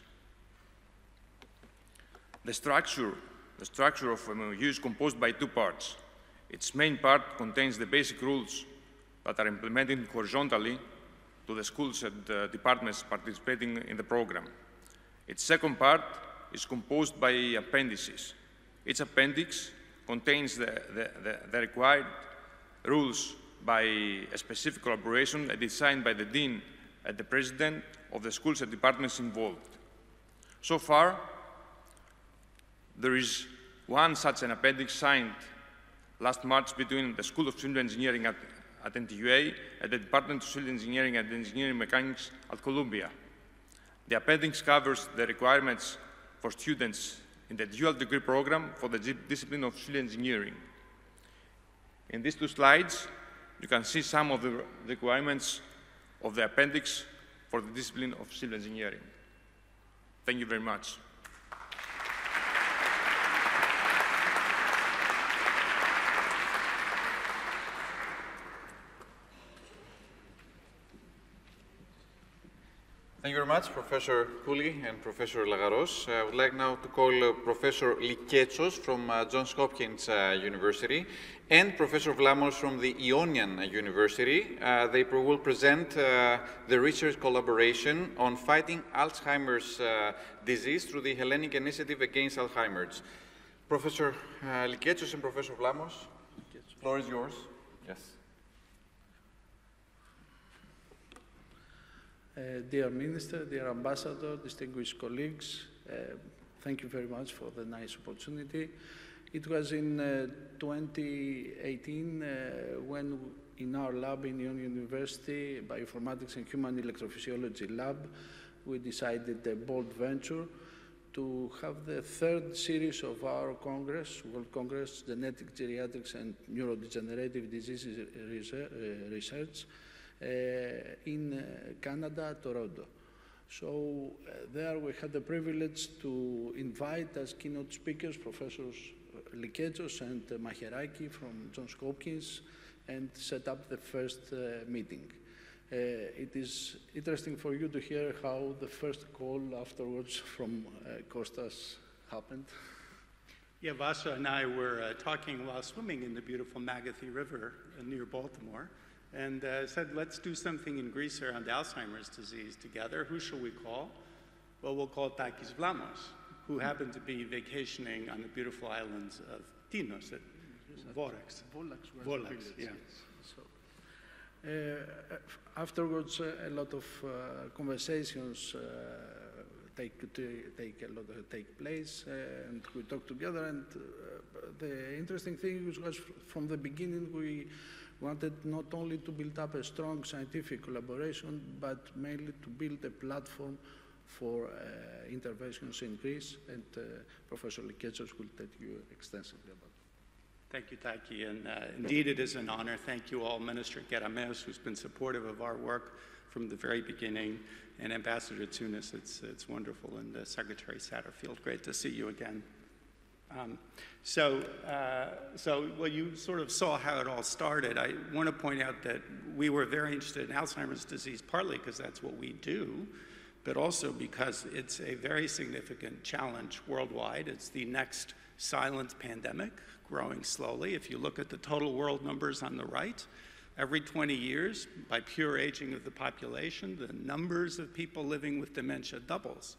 The structure of MOU is composed by two parts. Its main part contains the basic rules that are implemented horizontally to the schools and departments participating in the program. Its second part is composed by appendices. Each appendix contains the required rules by a specific collaboration designed by the Dean and the President of the schools and departments involved. So far, there is one such an appendix signed last March between the School of Civil Engineering at NTUA and the Department of Civil Engineering and Engineering Mechanics at Columbia. The appendix covers the requirements for students in the dual degree program for the discipline of civil engineering. In these two slides, you can see some of the requirements of the appendix for the discipline of civil engineering. Thank you very much. Thank you very much, Professor Cooley and Professor Lagaros. I would like now to call Professor Liketsos from Johns Hopkins University and Professor Vlamos from the Ionian University. They will present the research collaboration on fighting Alzheimer's disease through the Hellenic Initiative Against Alzheimer's. Professor Liketsos and Professor Vlamos, the floor is yours. Yes. Dear Minister, dear Ambassador, distinguished colleagues, thank you very much for the nice opportunity. It was in 2018 when in our lab in Ionian University, Bioinformatics and Human Electrophysiology lab, we decided a bold venture to have the third series of our Congress, World Congress, Genetic Geriatrics and Neurodegenerative Diseases Research, in Canada, Toronto. So there we had the privilege to invite as keynote speakers Professors Liketsos and Maheraki from Johns Hopkins and set up the first meeting. It is interesting for you to hear how the first call afterwards from Kostas happened. Yeah, Vasha and I were talking while swimming in the beautiful Magathi River near Baltimore, and said, let's do something in Greece around Alzheimer's disease together. Who shall we call? Well, we'll call Takis Vlamos, who happened to be vacationing on the beautiful islands of Tinos, at Volax. Volax, yeah. So, afterwards, a lot of conversations take place, and we talk together. And the interesting thing was from the beginning we wanted not only to build up a strong scientific collaboration, but mainly to build a platform for interventions in Greece, and Professor Liketsos will tell you extensively about it. Thank you, Taki, and indeed it is an honor. Thank you all, Minister Kerameos, who's been supportive of our work from the very beginning, and Ambassador Tsounis, it's wonderful, and Secretary Satterfield, great to see you again. Well, you sort of saw how it all started. I want to point out that we were very interested in Alzheimer's disease, partly because that's what we do, but also because it's a very significant challenge worldwide. It's the next silent pandemic, growing slowly. If you look at the total world numbers on the right, every 20 years, by pure aging of the population, the numbers of people living with dementia doubles.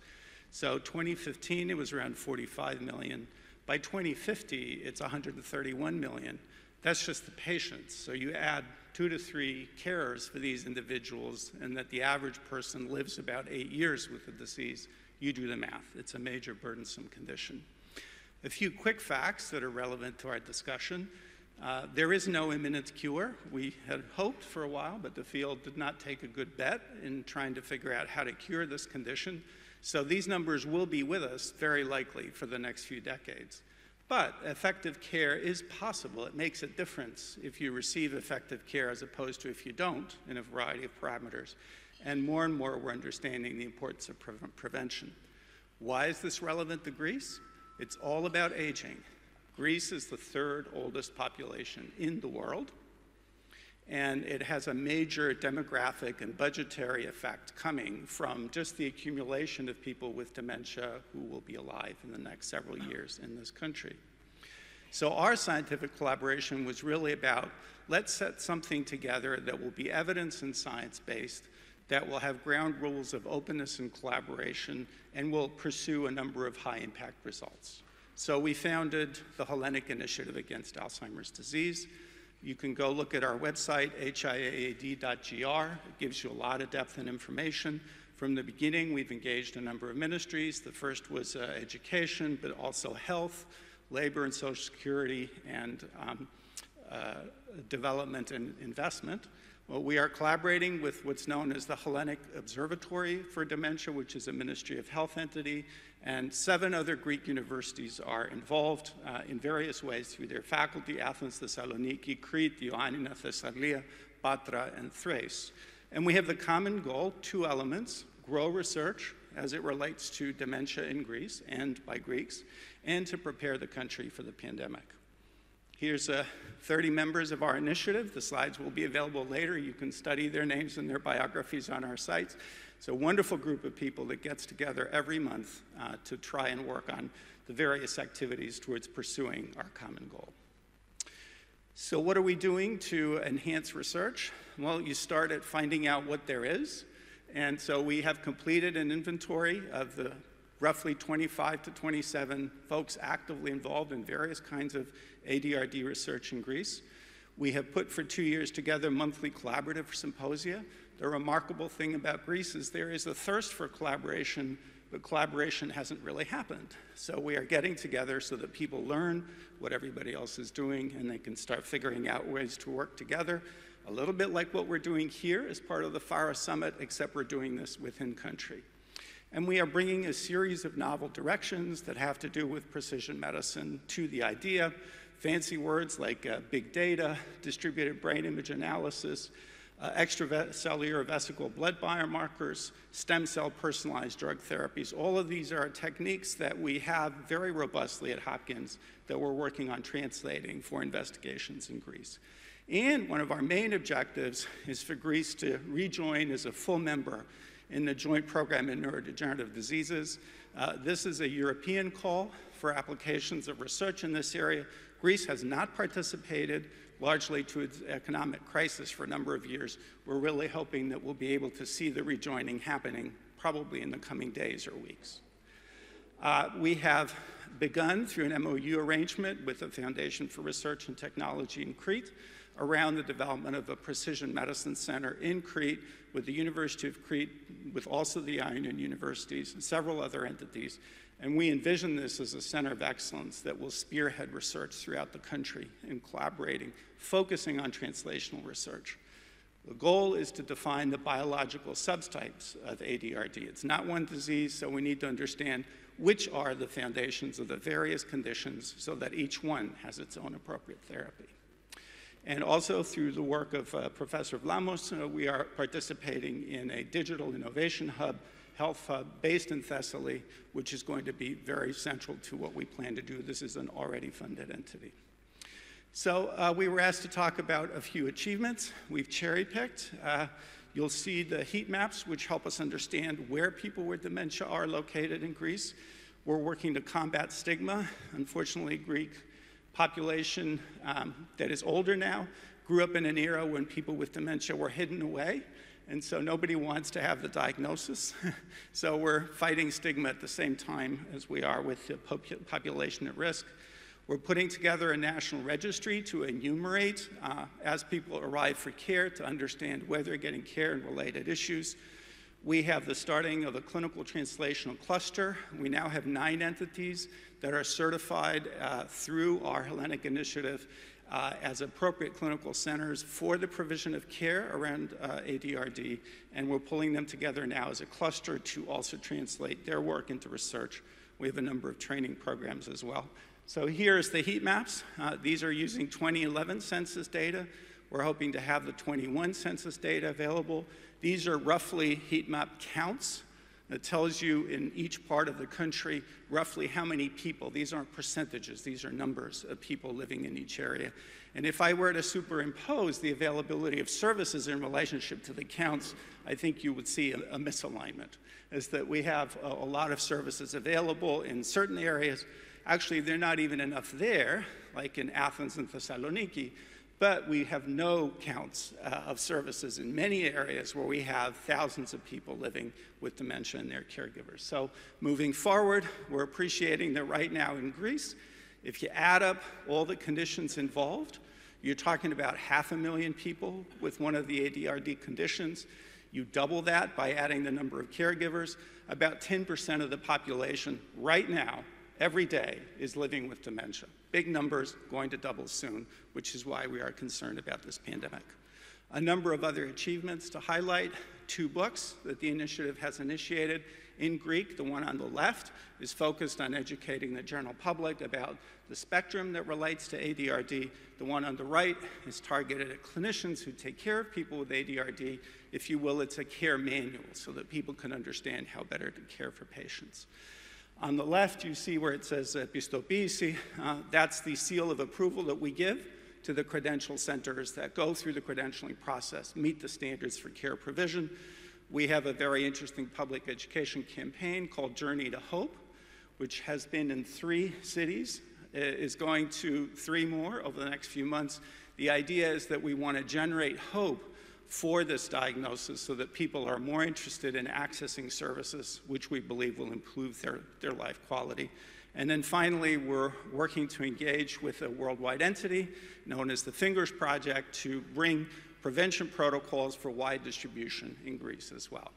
So 2015, it was around 45 million. By 2050, it's 131 million. That's just the patients. So you add 2 to 3 carers for these individuals, and that the average person lives about 8 years with the disease. You do the math. It's a major burdensome condition. A few quick facts that are relevant to our discussion. There is no imminent cure. We had hoped for a while, but the field did not take a good bet in trying to figure out how to cure this condition. So these numbers will be with us very likely for the next few decades. But effective care is possible. It makes a difference if you receive effective care as opposed to if you don't in a variety of parameters. And more we're understanding the importance of prevention. Why is this relevant to Greece? It's all about aging. Greece is the 3rd oldest population in the world, and it has a major demographic and budgetary effect coming from just the accumulation of people with dementia who will be alive in the next several years in this country. So our scientific collaboration was really about, let's set something together that will be evidence and science-based, that will have ground rules of openness and collaboration, and will pursue a number of high-impact results. So we founded the Hellenic Initiative Against Alzheimer's Disease. You can go look at our website, hiaad.gr. It gives you a lot of depth and information. From the beginning, we've engaged a number of ministries. The first was education, but also health, labor and social security, and development and investment. Well, we are collaborating with what's known as the Hellenic Observatory for Dementia, which is a Ministry of Health entity, and 7 other Greek universities are involved in various ways through their faculty: Athens, Thessaloniki, Crete, Ioannina, Thessalia, Patra, and Thrace. And we have the common goal, 2 elements: grow research as it relates to dementia in Greece and by Greeks, and to prepare the country for the pandemic. Here's 30 members of our initiative. The slides will be available later. You can study their names and their biographies on our sites. It's a wonderful group of people that gets together every month to try and work on the various activities towards pursuing our common goal. So what are we doing to enhance research? Well, you start at finding out what there is. And so we have completed an inventory of the roughly 25 to 27 folks actively involved in various kinds of ADRD research in Greece. We have put for 2 years together monthly collaborative symposia. The remarkable thing about Greece is there is a thirst for collaboration, but collaboration hasn't really happened. So we are getting together so that people learn what everybody else is doing, and they can start figuring out ways to work together. A little bit like what we're doing here as part of the Pharos Summit, except we're doing this within country. And we are bringing a series of novel directions that have to do with precision medicine to the idea. Fancy words like big data, distributed brain image analysis, extracellular vesicle blood biomarkers, stem cell personalized drug therapies. All of these are techniques that we have very robustly at Hopkins that we're working on translating for investigations in Greece. And one of our main objectives is for Greece to rejoin as a full member in the Joint Program in Neurodegenerative Diseases. This is a European call for applications of research in this area. Greece has not participated, largely to its economic crisis, for a number of years. We're really hoping that we'll be able to see the rejoining happening probably in the coming days or weeks. We have begun through an MOU arrangement with the Foundation for Research and Technology in Crete around the development of a precision medicine center in Crete with the University of Crete, with also the Ionian universities and several other entities. And we envision this as a center of excellence that will spearhead research throughout the country in collaborating, focusing on translational research. The goal is to define the biological subtypes of ADRD. It's not one disease, so we need to understand which are the foundations of the various conditions so that each one has its own appropriate therapy. And also through the work of Professor Vlamos, we are participating in a digital innovation hub, health hub, based in Thessaly, which is going to be very central to what we plan to do. This is an already funded entity. So we were asked to talk about a few achievements. We've cherry-picked. You'll see the heat maps, which help us understand where people with dementia are located in Greece. We're working to combat stigma. Unfortunately, Greek population that is older now grew up in an era when people with dementia were hidden away, and so nobody wants to have the diagnosis. So we're fighting stigma at the same time as we are with the population at risk. We're putting together a national registry to enumerate as people arrive for care to understand where they're getting care and related issues. We have the starting of a clinical translational cluster. We now have 9 entities that are certified through our Hellenic initiative as appropriate clinical centers for the provision of care around ADRD, and we're pulling them together now as a cluster to also translate their work into research. We have a number of training programs as well. So here's the heat maps. These are using 2011 census data. We're hoping to have the 21 census data available. These are roughly heat map counts. That tells you in each part of the country roughly how many people. These aren't percentages, these are numbers of people living in each area. And if I were to superimpose the availability of services in relationship to the counts, I think you would see a misalignment, is that we have a lot of services available in certain areas. Actually, they're not even enough there, like in Athens and Thessaloniki, but we have no counts of services in many areas where we have thousands of people living with dementia and their caregivers. So moving forward, we're appreciating that right now in Greece, if you add up all the conditions involved, you're talking about 500,000 people with one of the ADRD conditions. You double that by adding the number of caregivers, about 10% of the population right now, every day, is living with dementia. Big numbers, going to double soon, which is why we are concerned about this pandemic. A number of other achievements to highlight: 2 books that the initiative has initiated in Greek. The one on the left is focused on educating the general public about the spectrum that relates to ADRD. The one on the right is targeted at clinicians who take care of people with ADRD. If you will, it's a care manual so that people can understand how better to care for patients. On the left, you see where it says Pistopoisi. That's the seal of approval that we give to the credential centers that go through the credentialing process, meet the standards for care provision. We have a very interesting public education campaign called Journey to Hope, which has been in 3 cities, is going to 3 more over the next few months. The idea is that we want to generate hope for this diagnosis so that people are more interested in accessing services, which we believe will improve their life quality. And then finally, we're working to engage with a worldwide entity known as the Fingers Project to bring prevention protocols for wide distribution in Greece as well.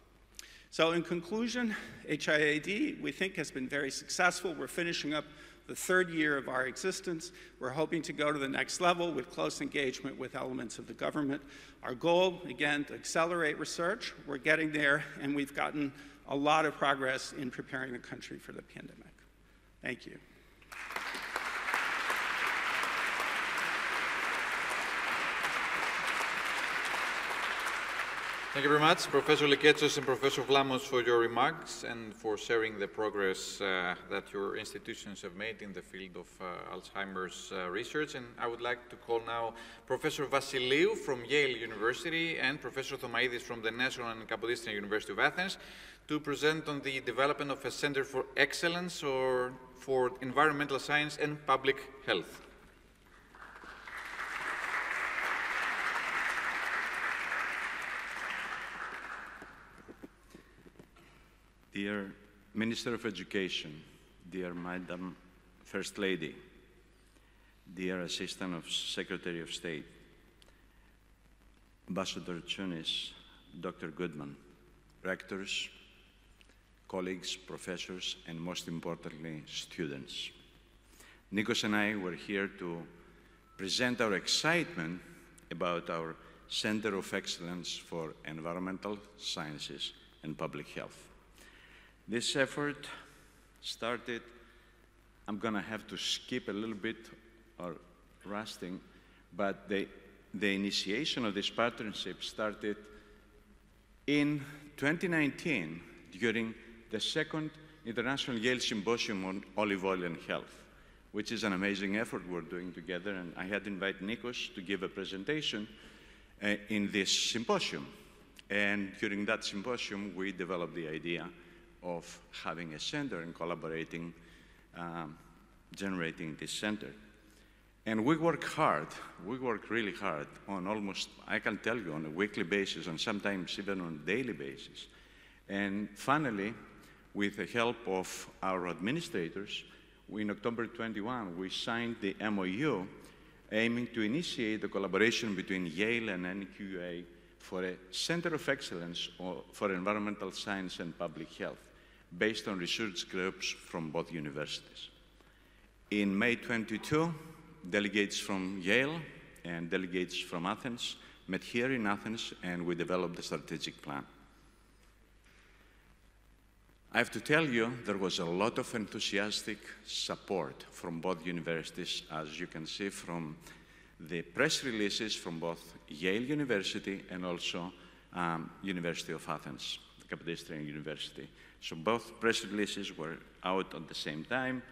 So in conclusion, HIAD, we think, has been very successful. We're finishing up the 3rd year of our existence. We're hoping to go to the next level with close engagement with elements of the government. Our goal, again, to accelerate research. We're getting there, and we've gotten a lot of progress in preparing the country for the pandemic. Thank you. Thank you very much, Professor Liketsos and Professor Vlamos, for your remarks and for sharing the progress that your institutions have made in the field of Alzheimer's research. And I would like to call now Professor Vassiliou from Yale University and Professor Thomaidis from the National and Kapodistria University of Athens to present on the development of a Center for Excellence for Environmental Science and Public Health. Dear Minister of Education, dear Madam First Lady, dear Assistant of Secretary of State, Ambassador Tsounis, Dr. Goodman, rectors, colleagues, professors, and most importantly, students. Nikos and I were here to present our excitement about our Center of Excellence for Environmental Sciences and Public Health. This effort started, I'm going to have to skip a little bit or rusting, but the initiation of this partnership started in 2019 during the 2nd International Yale Symposium on Olive Oil and Health, which is an amazing effort we're doing together, and I had invited Nikos to give a presentation in this symposium. And during that symposium, we developed the idea of having a center and collaborating, generating this center. And we work hard, we work really hard on almost, I can tell you, on a weekly basis and sometimes even on a daily basis. And finally, with the help of our administrators, in October 21, we signed the MOU aiming to initiate the collaboration between Yale and NQA for a Center of Excellence for Environmental Science and Public Health, based on research groups from both universities. In May 22, delegates from Yale and delegates from Athens met here in Athens, and we developed the strategic plan. I have to tell you, there was a lot of enthusiastic support from both universities, as you can see from the press releases from both Yale University and also University of Athens, the Kapodistrian University. So both press releases were out at the same time,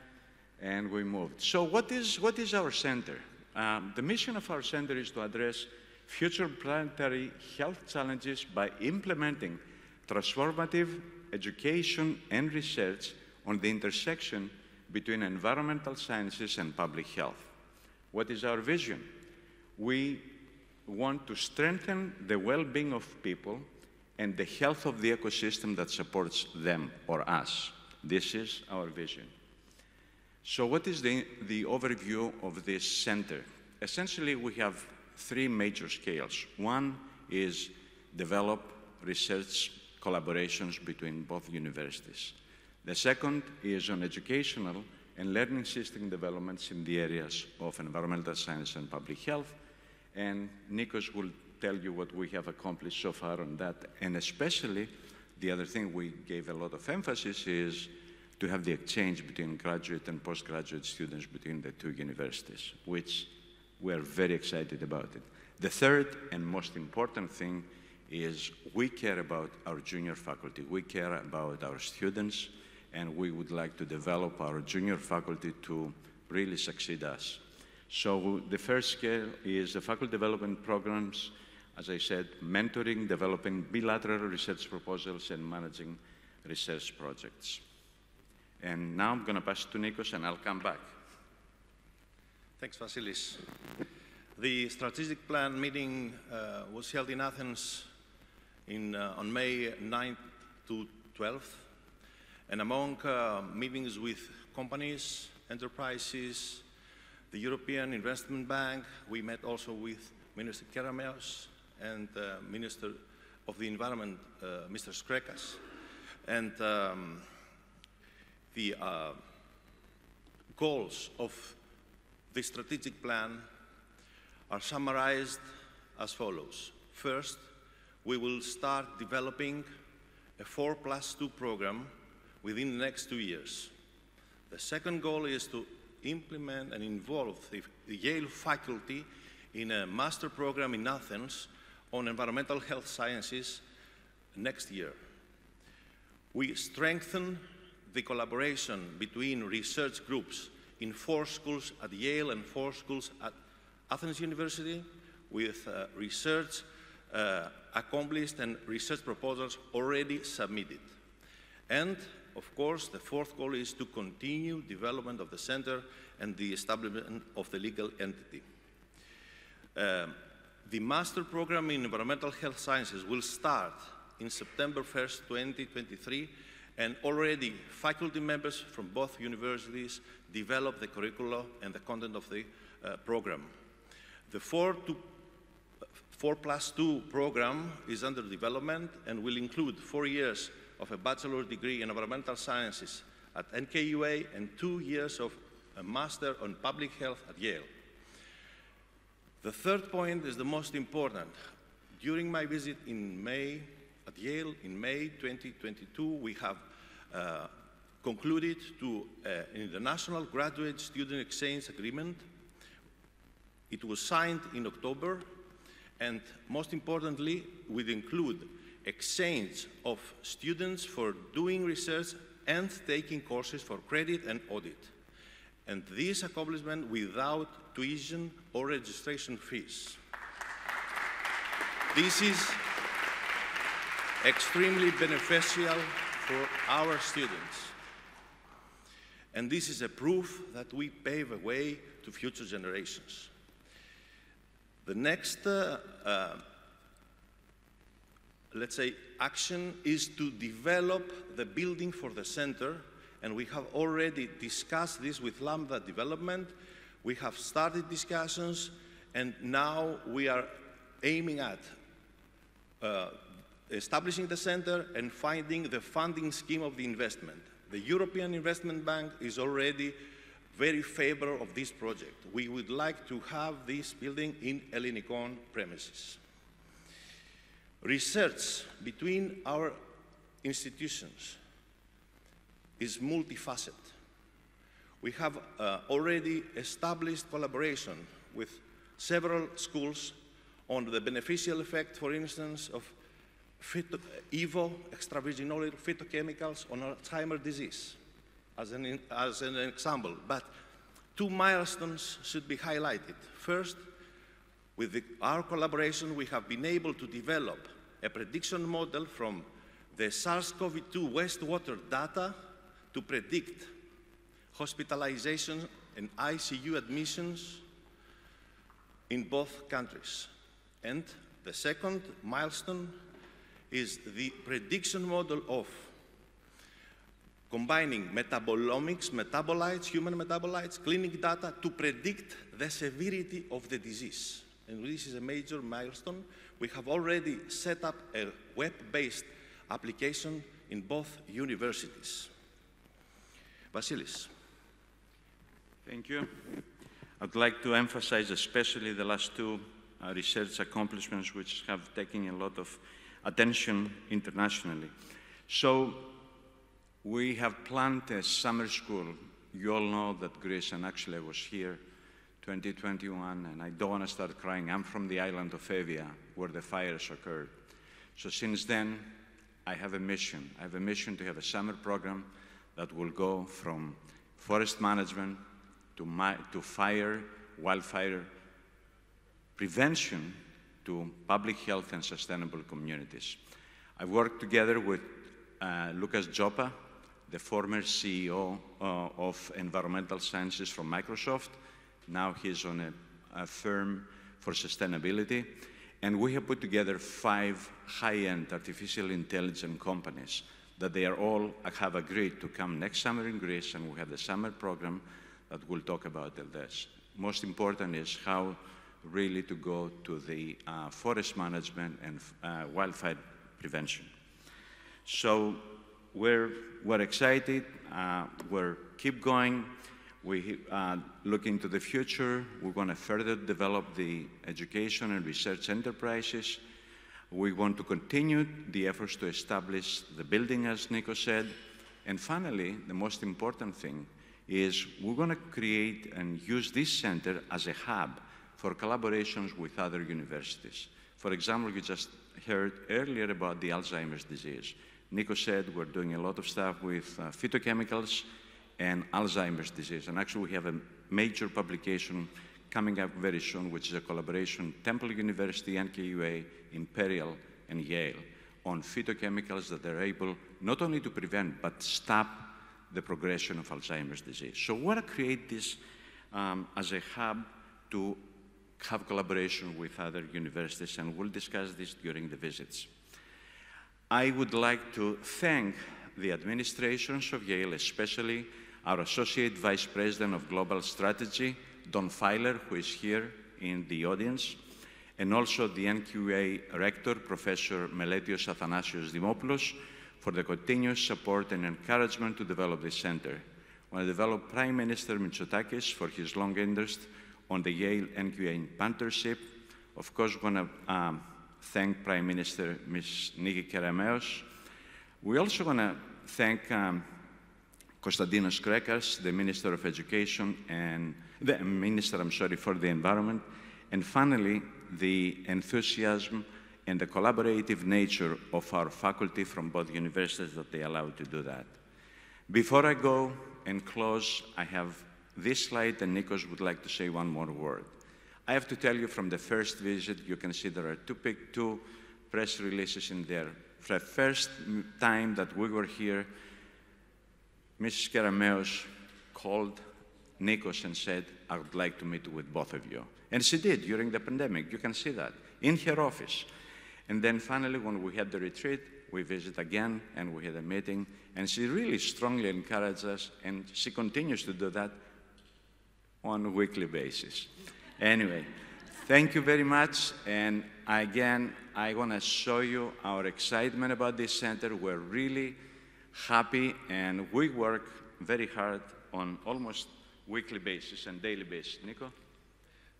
and we moved. So what is our center? The mission of our center is to address future planetary health challenges by implementing transformative education and research on the intersection between environmental sciences and public health. What is our vision? We want to strengthen the well-being of people and the health of the ecosystem that supports them or us. This is our vision. So what is the overview of this center? Essentially, we have three major scales. One is develop research collaborations between both universities. The second is on educational and learning system developments in the areas of environmental science and public health. And Nikos will tell you what we have accomplished so far on that. And especially, the other thing we gave a lot of emphasis is to have the exchange between graduate and postgraduate students between the two universities, which we're very excited about it. The third and most important thing is we care about our junior faculty. We care about our students, and we would like to develop our junior faculty to really succeed us. So the first scale is the faculty development programs, as I said, mentoring, developing bilateral research proposals, and managing research projects. And now I'm going to pass to Nikos, and I'll come back. Thanks, Vasilis. The strategic plan meeting was held in Athens on May 9th to 12th, and among meetings with companies, enterprises, the European Investment Bank, we met also with Minister Kerameos and Minister of the Environment, Mr. Skrekas. And the goals of the strategic plan are summarized as follows. First, we will start developing a 4+2 program within the next 2 years. The second goal is to implement and involve the Yale faculty in a master program in Athens on environmental health sciences next year. We strengthen the collaboration between research groups in 4 schools at Yale and 4 schools at Athens University with research accomplished and research proposals already submitted. And of course, the fourth goal is to continue development of the center and the establishment of the legal entity. The master program in environmental health sciences will start in September 1st, 2023, and already faculty members from both universities develop the curricula and the content of the program. The 4+2 program is under development and will include 4 years of a bachelor's degree in environmental sciences at NKUA and 2 years of a master on public health at Yale. The third point is the most important. During my visit in May at Yale in May 2022, we have concluded to an international graduate student exchange agreement. It was signed in October, and most importantly, will include exchange of students for doing research and taking courses for credit and audit. And this accomplishment without tuition or registration fees. This is extremely beneficial for our students. And this is a proof that we pave a way to future generations. The next, let's say, action is to develop the building for the center and we have already discussed this with Lambda Development. We have started discussions, and now we are aiming at establishing the center and finding the funding scheme of the investment. The European Investment Bank is already very favorable of this project. We would like to have this building in Ellinikon premises. Research between our institutions is multifaceted. We have already established collaboration with several schools on the beneficial effect, for instance, of EVO, extravirginal phytochemicals, on Alzheimer's disease, as an example. But two milestones should be highlighted. First, with our collaboration, we have been able to develop a prediction model from the SARS-CoV-2 wastewater data to predict hospitalization and ICU admissions in both countries. And the second milestone is the prediction model of combining metabolomics, metabolites, human metabolites, clinic data to predict the severity of the disease. And this is a major milestone. We have already set up a web-based application in both universities. Vasilis. Thank you. I'd like to emphasize especially the last two research accomplishments which have taken a lot of attention internationally. So we have planned a summer school. You all know that Greece, and actually I was here 2021, and I don't want to start crying. I'm from the island of Evia, where the fires occurred. So since then, I have a mission. I have a mission to have a summer program that will go from forest management to fire, wildfire prevention, to public health and sustainable communities. I've worked together with Lucas Joppa, the former CEO of Environmental Sciences from Microsoft. Now he's on a firm for sustainability. And we have put together 5 high-end artificial intelligence companies that they are all have agreed to come next summer in Greece, and we have the summer program that we'll talk about this. Most important is how really to go to the forest management and wildfire prevention. So we're excited, we're keep going. We look into the future. We're going to further develop the education and research enterprises. We want to continue the efforts to establish the building, as Nico said. And finally, the most important thing is we're going to create and use this center as a hub for collaborations with other universities. For example, you just heard earlier about the Alzheimer's disease. Nico said we're doing a lot of stuff with phytochemicals and Alzheimer's disease. And actually, we have a major publication coming up very soon, which is a collaboration, Temple University, NKUA, Imperial, and Yale, on phytochemicals that are able not only to prevent, but stop the progression of Alzheimer's disease. So we want to create this as a hub to have collaboration with other universities, and we'll discuss this during the visits. I would like to thank the administrations of Yale, especially our Associate Vice President of Global Strategy, Don Filer, who is here in the audience, and also the NQA Rector, Professor Meletios Athanasios Dimopoulos, for the continuous support and encouragement to develop this center. I want to develop Prime Minister Mitsotakis for his long interest on the Yale NQA partnership. Of course, we want to thank Prime Minister Ms. Niki Kerameos. We also want to thank Konstantinos Krekas, the Minister of Education, and the Minister, for the Environment. And finally, the enthusiasm and the collaborative nature of our faculty from both universities that they allow to do that. Before I go and close, I have this slide, and Nikos would like to say one more word. I have to tell you, from the first visit, you can see there are two press releases in there. For the first time that we were here, Mrs. Kerameos called Nikos and said, I would like to meet with both of you. And she did during the pandemic. You can see that in her office. And then finally, when we had the retreat, we visit again, and we had a meeting, and she really strongly encouraged us, and she continues to do that on a weekly basis. Anyway, thank you very much, and again, I want to show you our excitement about this center. We're really happy, and we work very hard on almost weekly basis and daily basis. Nico?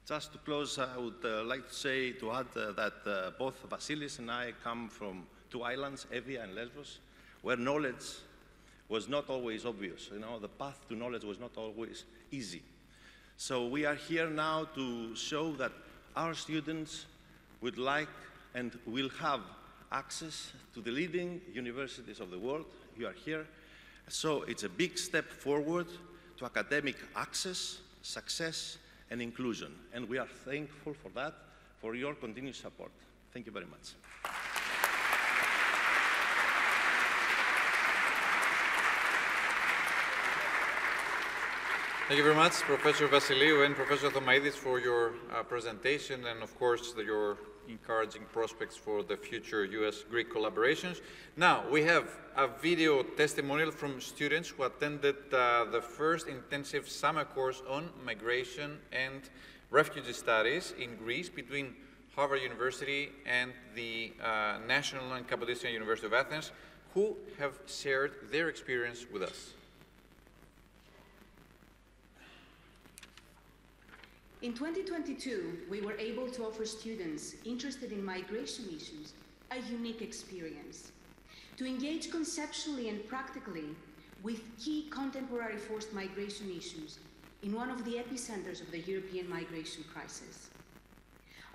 Just to close, I would like to say, to add that both Vasilis and I come from two islands, Evia and Lesbos, where knowledge was not always obvious. You know, the path to knowledge was not always easy. So we are here now to show that our students would like and will have access to the leading universities of the world. You are here. So it's a big step forward to academic access, success, and inclusion. And we are thankful for that, for your continued support. Thank you very much. Thank you very much, Professor Vassiliou and Professor Thomaidis, for your presentation and, of course, your encouraging prospects for the future US-Greek collaborations. Now, we have a video testimonial from students who attended the first intensive summer course on migration and refugee studies in Greece between Harvard University and the National and Kapodistrian University of Athens, who have shared their experience with us. In 2022, we were able to offer students interested in migration issues a unique experience, to engage conceptually and practically with key contemporary forced migration issues in one of the epicenters of the European migration crisis.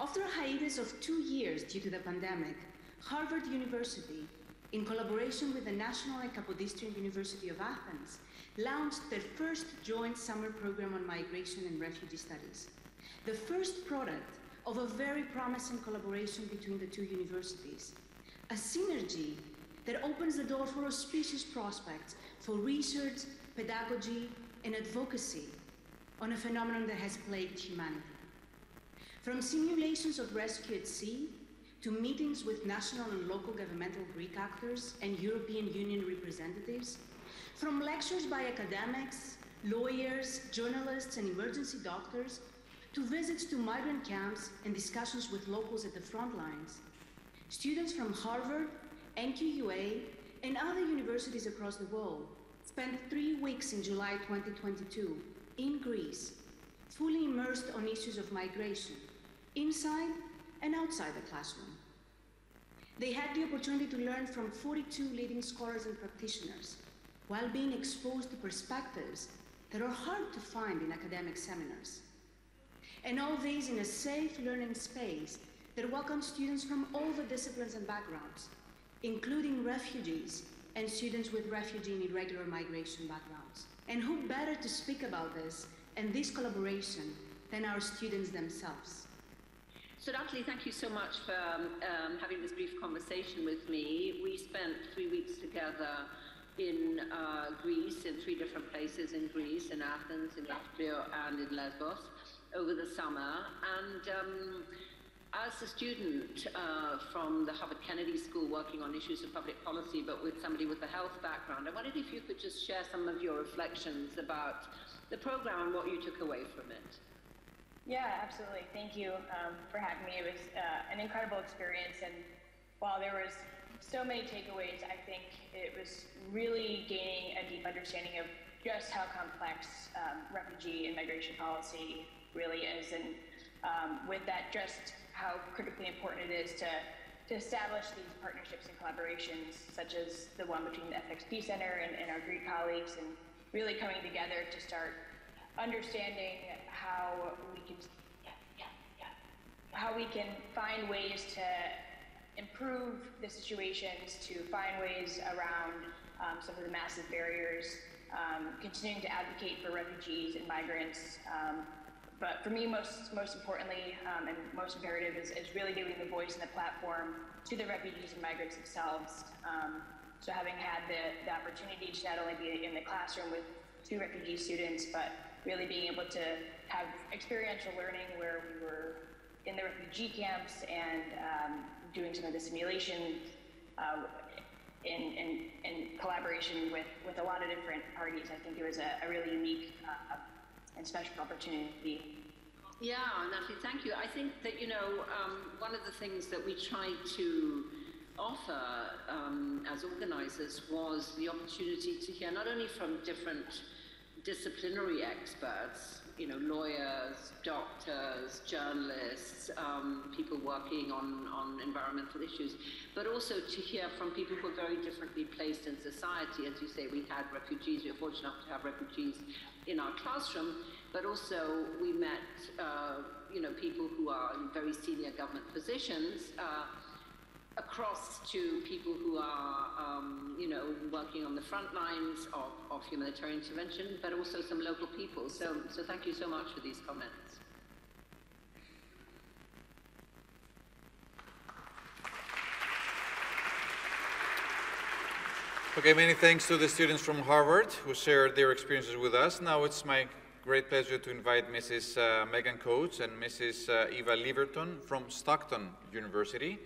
After a hiatus of 2 years due to the pandemic, Harvard University, in collaboration with the National and Kapodistrian University of Athens, launched their first joint summer program on migration and refugee studies, the first product of a very promising collaboration between the two universities, a synergy that opens the door for auspicious prospects for research, pedagogy, and advocacy on a phenomenon that has plagued humanity. From simulations of rescue at sea, to meetings with national and local governmental Greek actors and European Union representatives, from lectures by academics, lawyers, journalists, and emergency doctors, to visits to migrant camps and discussions with locals at the front lines, students from Harvard, NQUA, and other universities across the world spent 3 weeks in July 2022 in Greece, fully immersed on issues of migration, inside and outside the classroom. They had the opportunity to learn from 42 leading scholars and practitioners, while being exposed to perspectives that are hard to find in academic seminars. And all these in a safe learning space that welcomes students from all the disciplines and backgrounds, including refugees and students with refugee and irregular migration backgrounds. And who better to speak about this and this collaboration than our students themselves? So Natalie, thank you so much for having this brief conversation with me. We spent 3 weeks together in Greece, in 3 different places in Greece, in Athens, in Austria, and in Lesbos over the summer. And as a student from the Harvard Kennedy School working on issues of public policy, but with somebody with a health background, I wondered if you could just share some of your reflections about the program and what you took away from it. Yeah, absolutely. Thank you for having me. It was an incredible experience, and while there was so many takeaways, I think it was really gaining a deep understanding of just how complex refugee and migration policy really is, and with that, just how critically important it is to establish these partnerships and collaborations, such as the one between the FXP Center and our Greek colleagues, and really coming together to start understanding how we can find ways to improve the situations, to find ways around some of the massive barriers, continuing to advocate for refugees and migrants. But for me, most importantly and most imperative is really giving the voice and the platform to the refugees and migrants themselves. So having had the opportunity to not only be in the classroom with 2 refugee students, but really being able to have experiential learning where we were in the refugee camps and doing some of the simulations in collaboration with a lot of different parties. I think it was a really unique and special opportunity. Yeah, Natalie, thank you. I think that, one of the things that we tried to offer as organizers was the opportunity to hear not only from different disciplinary experts, lawyers, doctors, journalists, people working on environmental issues, but also to hear from people who are very differently placed in society. As you say, we had refugees, we were fortunate enough to have refugees in our classroom, but also we met, people who are in very senior government positions, across to people who are, working on the front lines of humanitarian intervention, but also some local people. So thank you so much for these comments. Okay, many thanks to the students from Harvard who shared their experiences with us. Now it's my great pleasure to invite Mrs. Megan Coates and Mrs. Eva Leverton from Stockton University.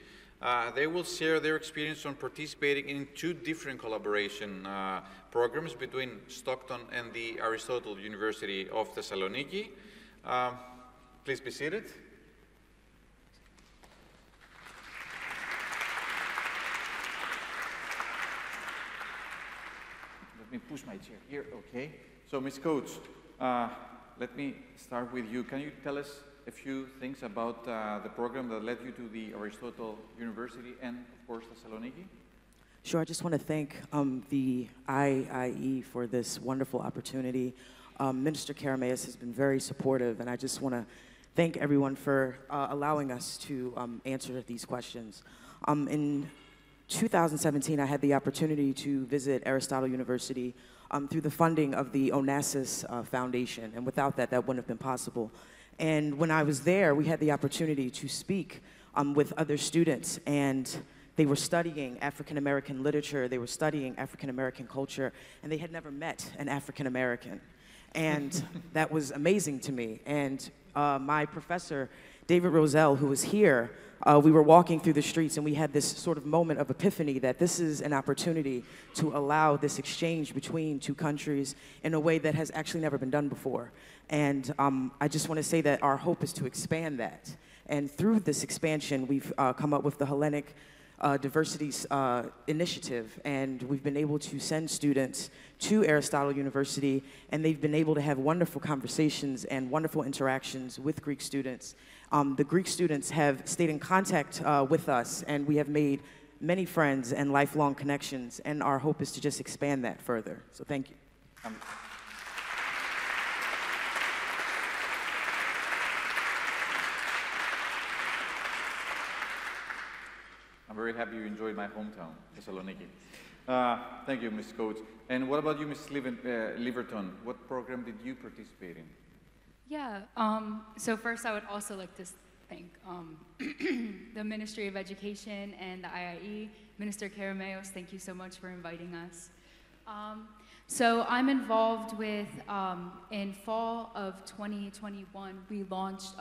They will share their experience on participating in two different collaboration programs between Stockton and the Aristotle University of Thessaloniki. Please be seated. Let me push my chair here, okay. So Ms. Coates, let me start with you. Can you tell us a few things about the program that led you to the Aristotle University and, of course, Thessaloniki? Sure. I just want to thank the IIE for this wonderful opportunity. Minister Karameus has been very supportive, and I just want to thank everyone for allowing us to answer these questions. In 2017, I had the opportunity to visit Aristotle University through the funding of the Onassis Foundation, and without that, that wouldn't have been possible. And when I was there, we had the opportunity to speak with other students, and they were studying African-American literature, they were studying African-American culture, and they had never met an African-American. And that was amazing to me. And my professor, David Roselle, who was here, we were walking through the streets and we had this sort of moment of epiphany that this is an opportunity to allow this exchange between two countries in a way that has actually never been done before. And I just want to say that our hope is to expand that. And through this expansion, we've come up with the Hellenic Diversity Initiative, and we've been able to send students to Aristotle University, and they've been able to have wonderful conversations and wonderful interactions with Greek students. The Greek students have stayed in contact with us, and we have made many friends and lifelong connections, and our hope is to just expand that further. So thank you. I'm very happy you enjoyed my hometown, Thessaloniki. Thank you, Ms. Coates. And what about you, Ms. Leverton? What program did you participate in? Yeah, so first I would also like to thank the Ministry of Education and the IIE. Minister Karameos, thank you so much for inviting us. So I'm involved with, in fall of 2021, we launched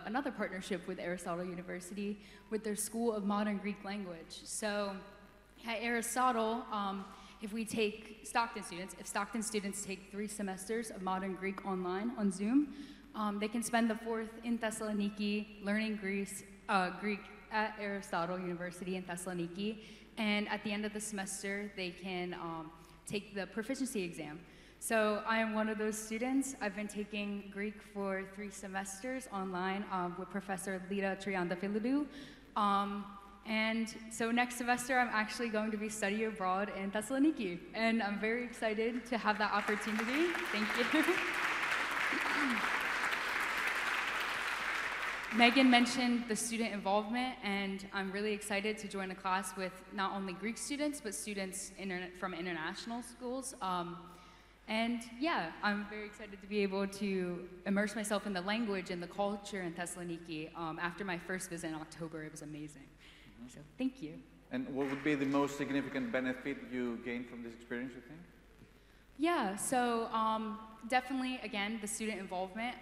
another partnership with Aristotle University with their School of Modern Greek Language. So at Aristotle, if we take Stockton students, if Stockton students take 3 semesters of Modern Greek online on Zoom, they can spend the 4th in Thessaloniki learning Greek at Aristotle University in Thessaloniki. And at the end of the semester, they can take the proficiency exam. So I am one of those students. I've been taking Greek for 3 semesters online with Professor Lita Triandafilidou. And so next semester, I'm actually going to be studying abroad in Thessaloniki. And I'm very excited to have that opportunity. Thank you. Megan mentioned the student involvement, and I'm really excited to join a class with not only Greek students, but students from international schools. And yeah, I'm very excited to be able to immerse myself in the language and the culture in Thessaloniki. After my first visit in October, it was amazing. So thank you. And what would be the most significant benefit you gained from this experience, you think? Yeah, so definitely, again, the student involvement.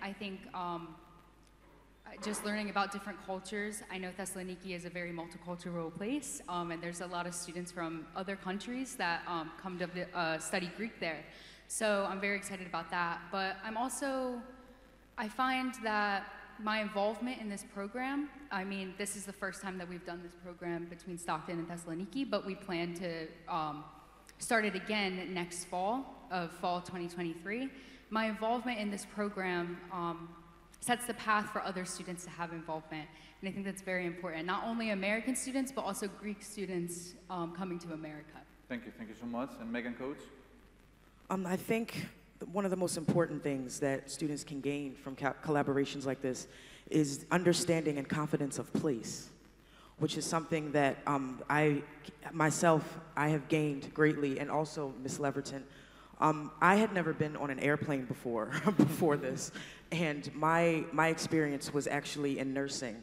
I just learning about different cultures. I know Thessaloniki is a very multicultural place, and there's a lot of students from other countries that come to study Greek there. So I'm very excited about that. But I find that my involvement in this program, I mean, this is the first time that we've done this program between Stockton and Thessaloniki, but we plan to start it again next fall 2023. My involvement in this program sets the path for other students to have involvement. And I think that's very important. Not only American students, but also Greek students coming to America. Thank you so much. And Megan Coates? I think one of the most important things that students can gain from collaborations like this is understanding and confidence of place, which is something that I have gained greatly, and also Ms. Leverton. I had never been on an airplane before this, and my experience was actually in nursing.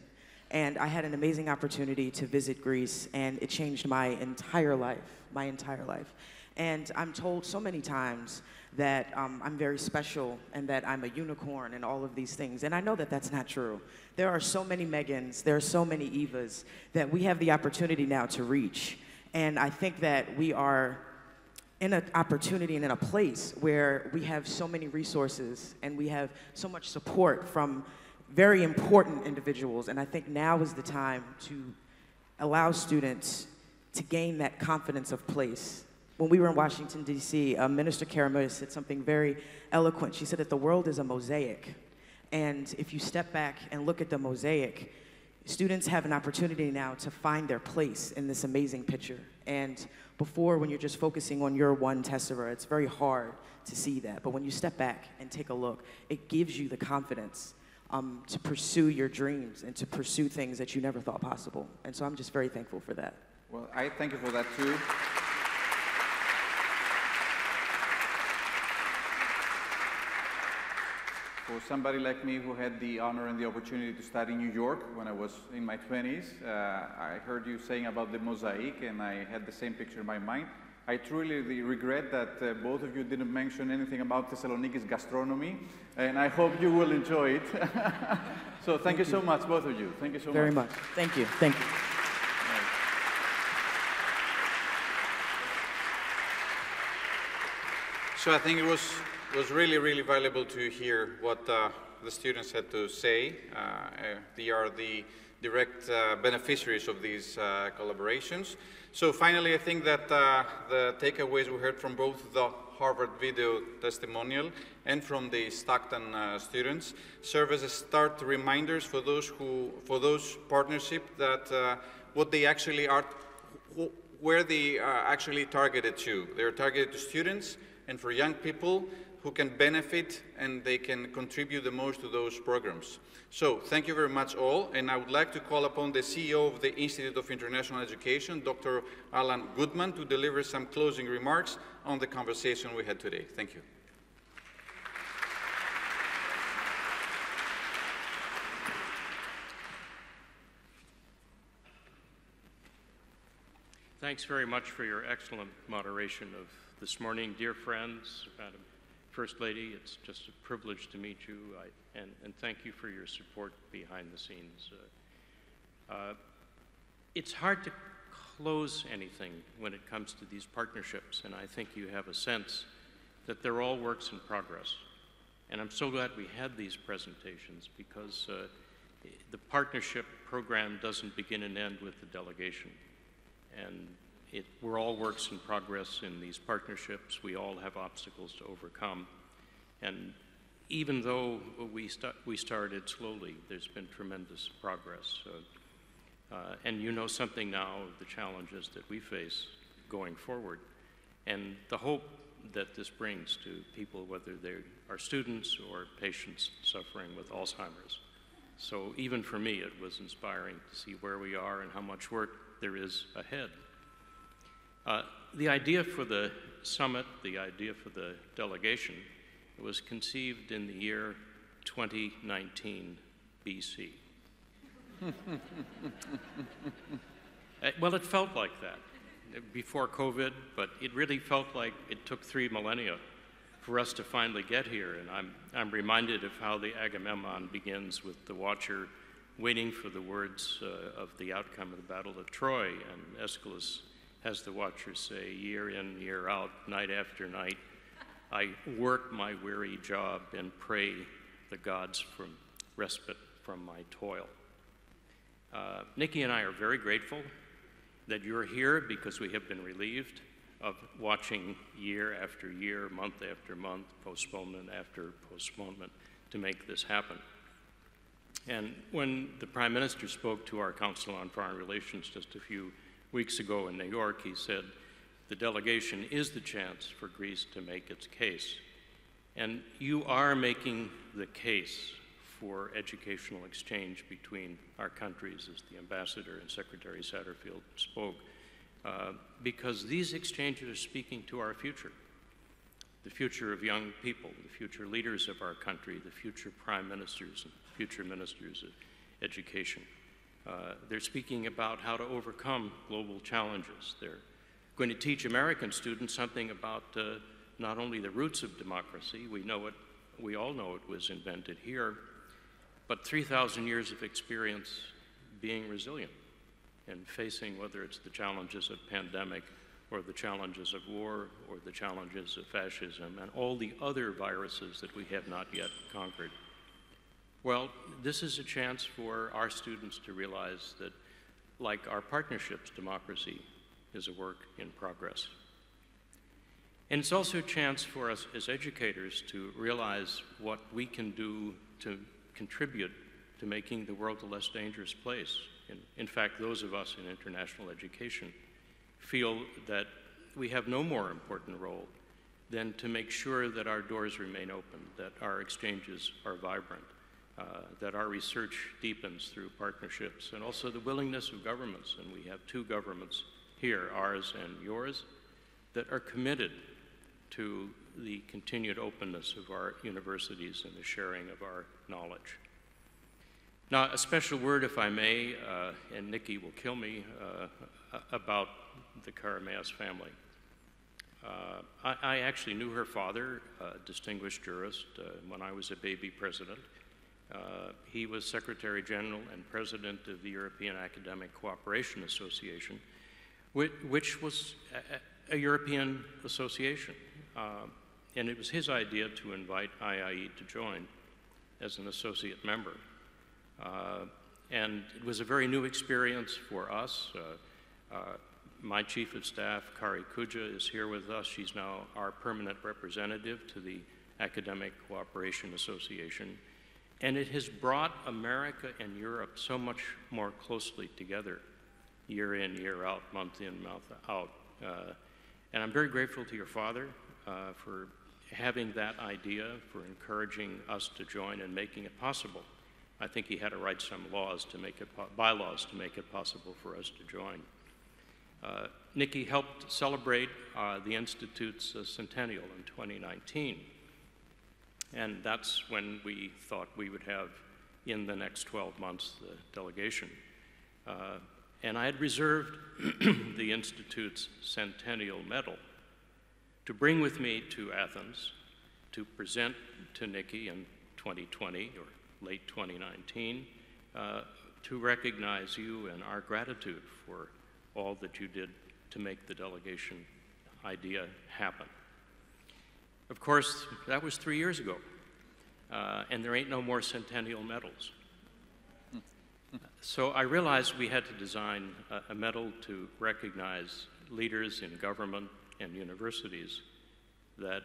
And I had an amazing opportunity to visit Greece, and it changed my entire life. And I'm told so many times that I'm very special and that I'm a unicorn and all of these things. And I know that that's not true. There are so many Megans, there are so many Evas that we have the opportunity now to reach. And I think that we are in an opportunity and in a place where we have so many resources and we have so much support from very important individuals. And I think now is the time to allow students to gain that confidence of place. When we were in Washington, D.C., Minister Karamoudis said something very eloquent. She said that the world is a mosaic. And if you step back and look at the mosaic, students have an opportunity now to find their place in this amazing picture. And before, when you're just focusing on your one tessera, it's very hard to see that. But when you step back and take a look, it gives you the confidence to pursue your dreams and to pursue things that you never thought possible. And so I'm just very thankful for that. Well, I thank you for that too. For somebody like me who had the honor and the opportunity to study in New York when I was in my 20s, I heard you saying about the mosaic, and I had the same picture in my mind. I truly regret that both of you didn't mention anything about Thessaloniki's gastronomy, and I hope you will enjoy it. So thank you so much, both of you. Thank you so very much. Thank you. Thank you. So I think it was really valuable to hear what the students had to say. They are the direct beneficiaries of these collaborations. So finally, I think that the takeaways we heard from both the Harvard video testimonial and from the Stockton students serve as a start reminders for those partnerships that what they actually are, where they are actually targeted to. They are targeted to students and for young people who can benefit and they can contribute the most to those programs. So thank you very much all, and I would like to call upon the CEO of the Institute of International Education, Dr. Alan Goodman, to deliver some closing remarks on the conversation we had today. Thank you. Thanks very much for your excellent moderation of this morning. Dear friends, Madam First Lady, it's just a privilege to meet you, and thank you for your support behind the scenes. It's hard to close anything when it comes to these partnerships, and I think you have a sense that they're all works in progress. And I'm so glad we had these presentations, because the partnership program doesn't begin and end with the delegation. And we're all works in progress in these partnerships. We all have obstacles to overcome. And even though we started slowly, there's been tremendous progress. And you know something now of the challenges that we face going forward, and the hope that this brings to people, whether they are students or patients suffering with Alzheimer's. So even for me, it was inspiring to see where we are and how much work there is ahead. The idea for the summit, the idea for the delegation, was conceived in the year 2019 BC. Well, it felt like that before COVID, but it really felt like it took 3 millennia for us to finally get here. And I'm reminded of how the Agamemnon begins with the watcher waiting for the words of the outcome of the Battle of Troy. And Aeschylus has the watcher say, year in, year out, night after night, I work my weary job and pray the gods for respite from my toil. Nikki and I are very grateful that you're here because we have been relieved of watching year after year, month after month, postponement after postponement to make this happen. And when the Prime Minister spoke to our Council on Foreign Relations just a few weeks ago in New York, he said, the delegation is the chance for Greece to make its case. And you are making the case for educational exchange between our countries, as the Ambassador and Secretary Satterfield spoke, because these exchanges are speaking to our future, the future of young people, the future leaders of our country, the future prime ministers and future ministers of education. They're speaking about how to overcome global challenges. They're going to teach American students something about not only the roots of democracy, we all know it was invented here, but 3,000 years of experience being resilient and facing whether it's the challenges of pandemic or the challenges of war or the challenges of fascism and all the other viruses that we have not yet conquered. Well, this is a chance for our students to realize that, like our partnerships, democracy is a work in progress. And it's also a chance for us as educators to realize what we can do to contribute to making the world a less dangerous place. In fact, those of us in international education feel that we have no more important role than to make sure that our doors remain open, that our exchanges are vibrant, that our research deepens through partnerships, and also the willingness of governments, and we have two governments here, ours and yours, that are committed to the continued openness of our universities and the sharing of our knowledge. Now, a special word, if I may, and Nikki will kill me, about the Karameas family. I actually knew her father, a distinguished jurist, when I was a baby president. He was Secretary General and President of the European Academic Cooperation Association, which was a European association. And it was his idea to invite IIE to join as an associate member. And it was a very new experience for us. My Chief of Staff, Kari Kuja, is here with us. She's now our permanent representative to the Academic Cooperation Association. And it has brought America and Europe so much more closely together, year in, year out, month in, month out. And I'm very grateful to your father for having that idea, for encouraging us to join and making it possible. I think he had to write some laws to make it, bylaws to make it possible for us to join. Nikki helped celebrate the Institute's centennial in 2019. And that's when we thought we would have, in the next 12 months, the delegation. And I had reserved the Institute's centennial medal to bring with me to Athens to present to Nikki in 2020 or late 2019 to recognize you and our gratitude for all that you did to make the delegation idea happen. Of course, that was 3 years ago, and there ain't no more centennial medals. So I realized we had to design a medal to recognize leaders in government and universities that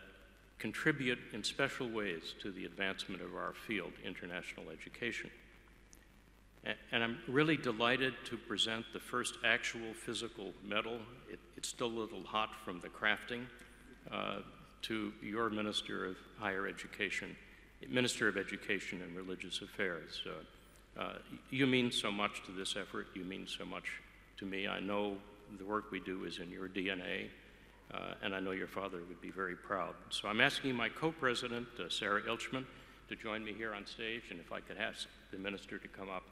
contribute in special ways to the advancement of our field, international education. And I'm really delighted to present the first actual physical medal. It's still a little hot from the crafting, to your Minister of Higher Education, Minister of Education and Religious Affairs. You mean so much to this effort. You mean so much to me. I know the work we do is in your DNA, and I know your father would be very proud. So I'm asking my co-president, Sarah Ilchman, to join me here on stage, and if I could ask the minister to come up.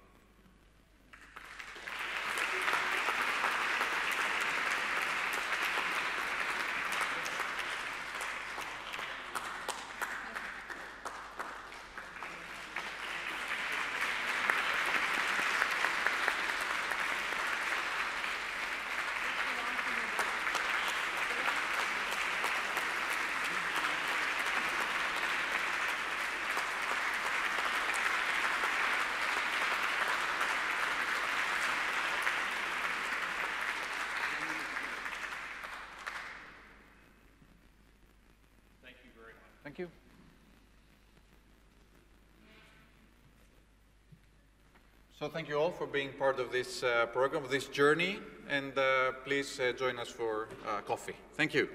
Thank you. So thank you all for being part of this program, of this journey, and please join us for coffee. Thank you.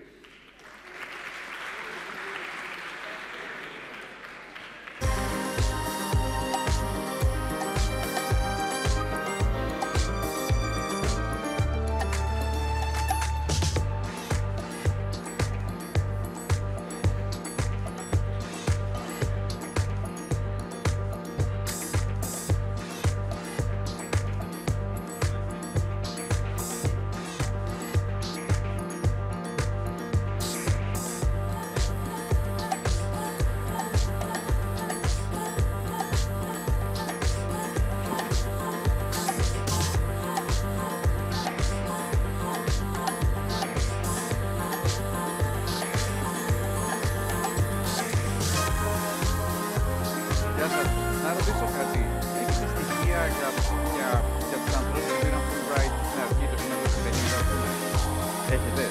Να ρωτήσω κάτι. Έχετε στοιχεία για τους ανθρώπους που πήραν Fulbright στην αρχή του 1950, ας πούμε? Έχετε?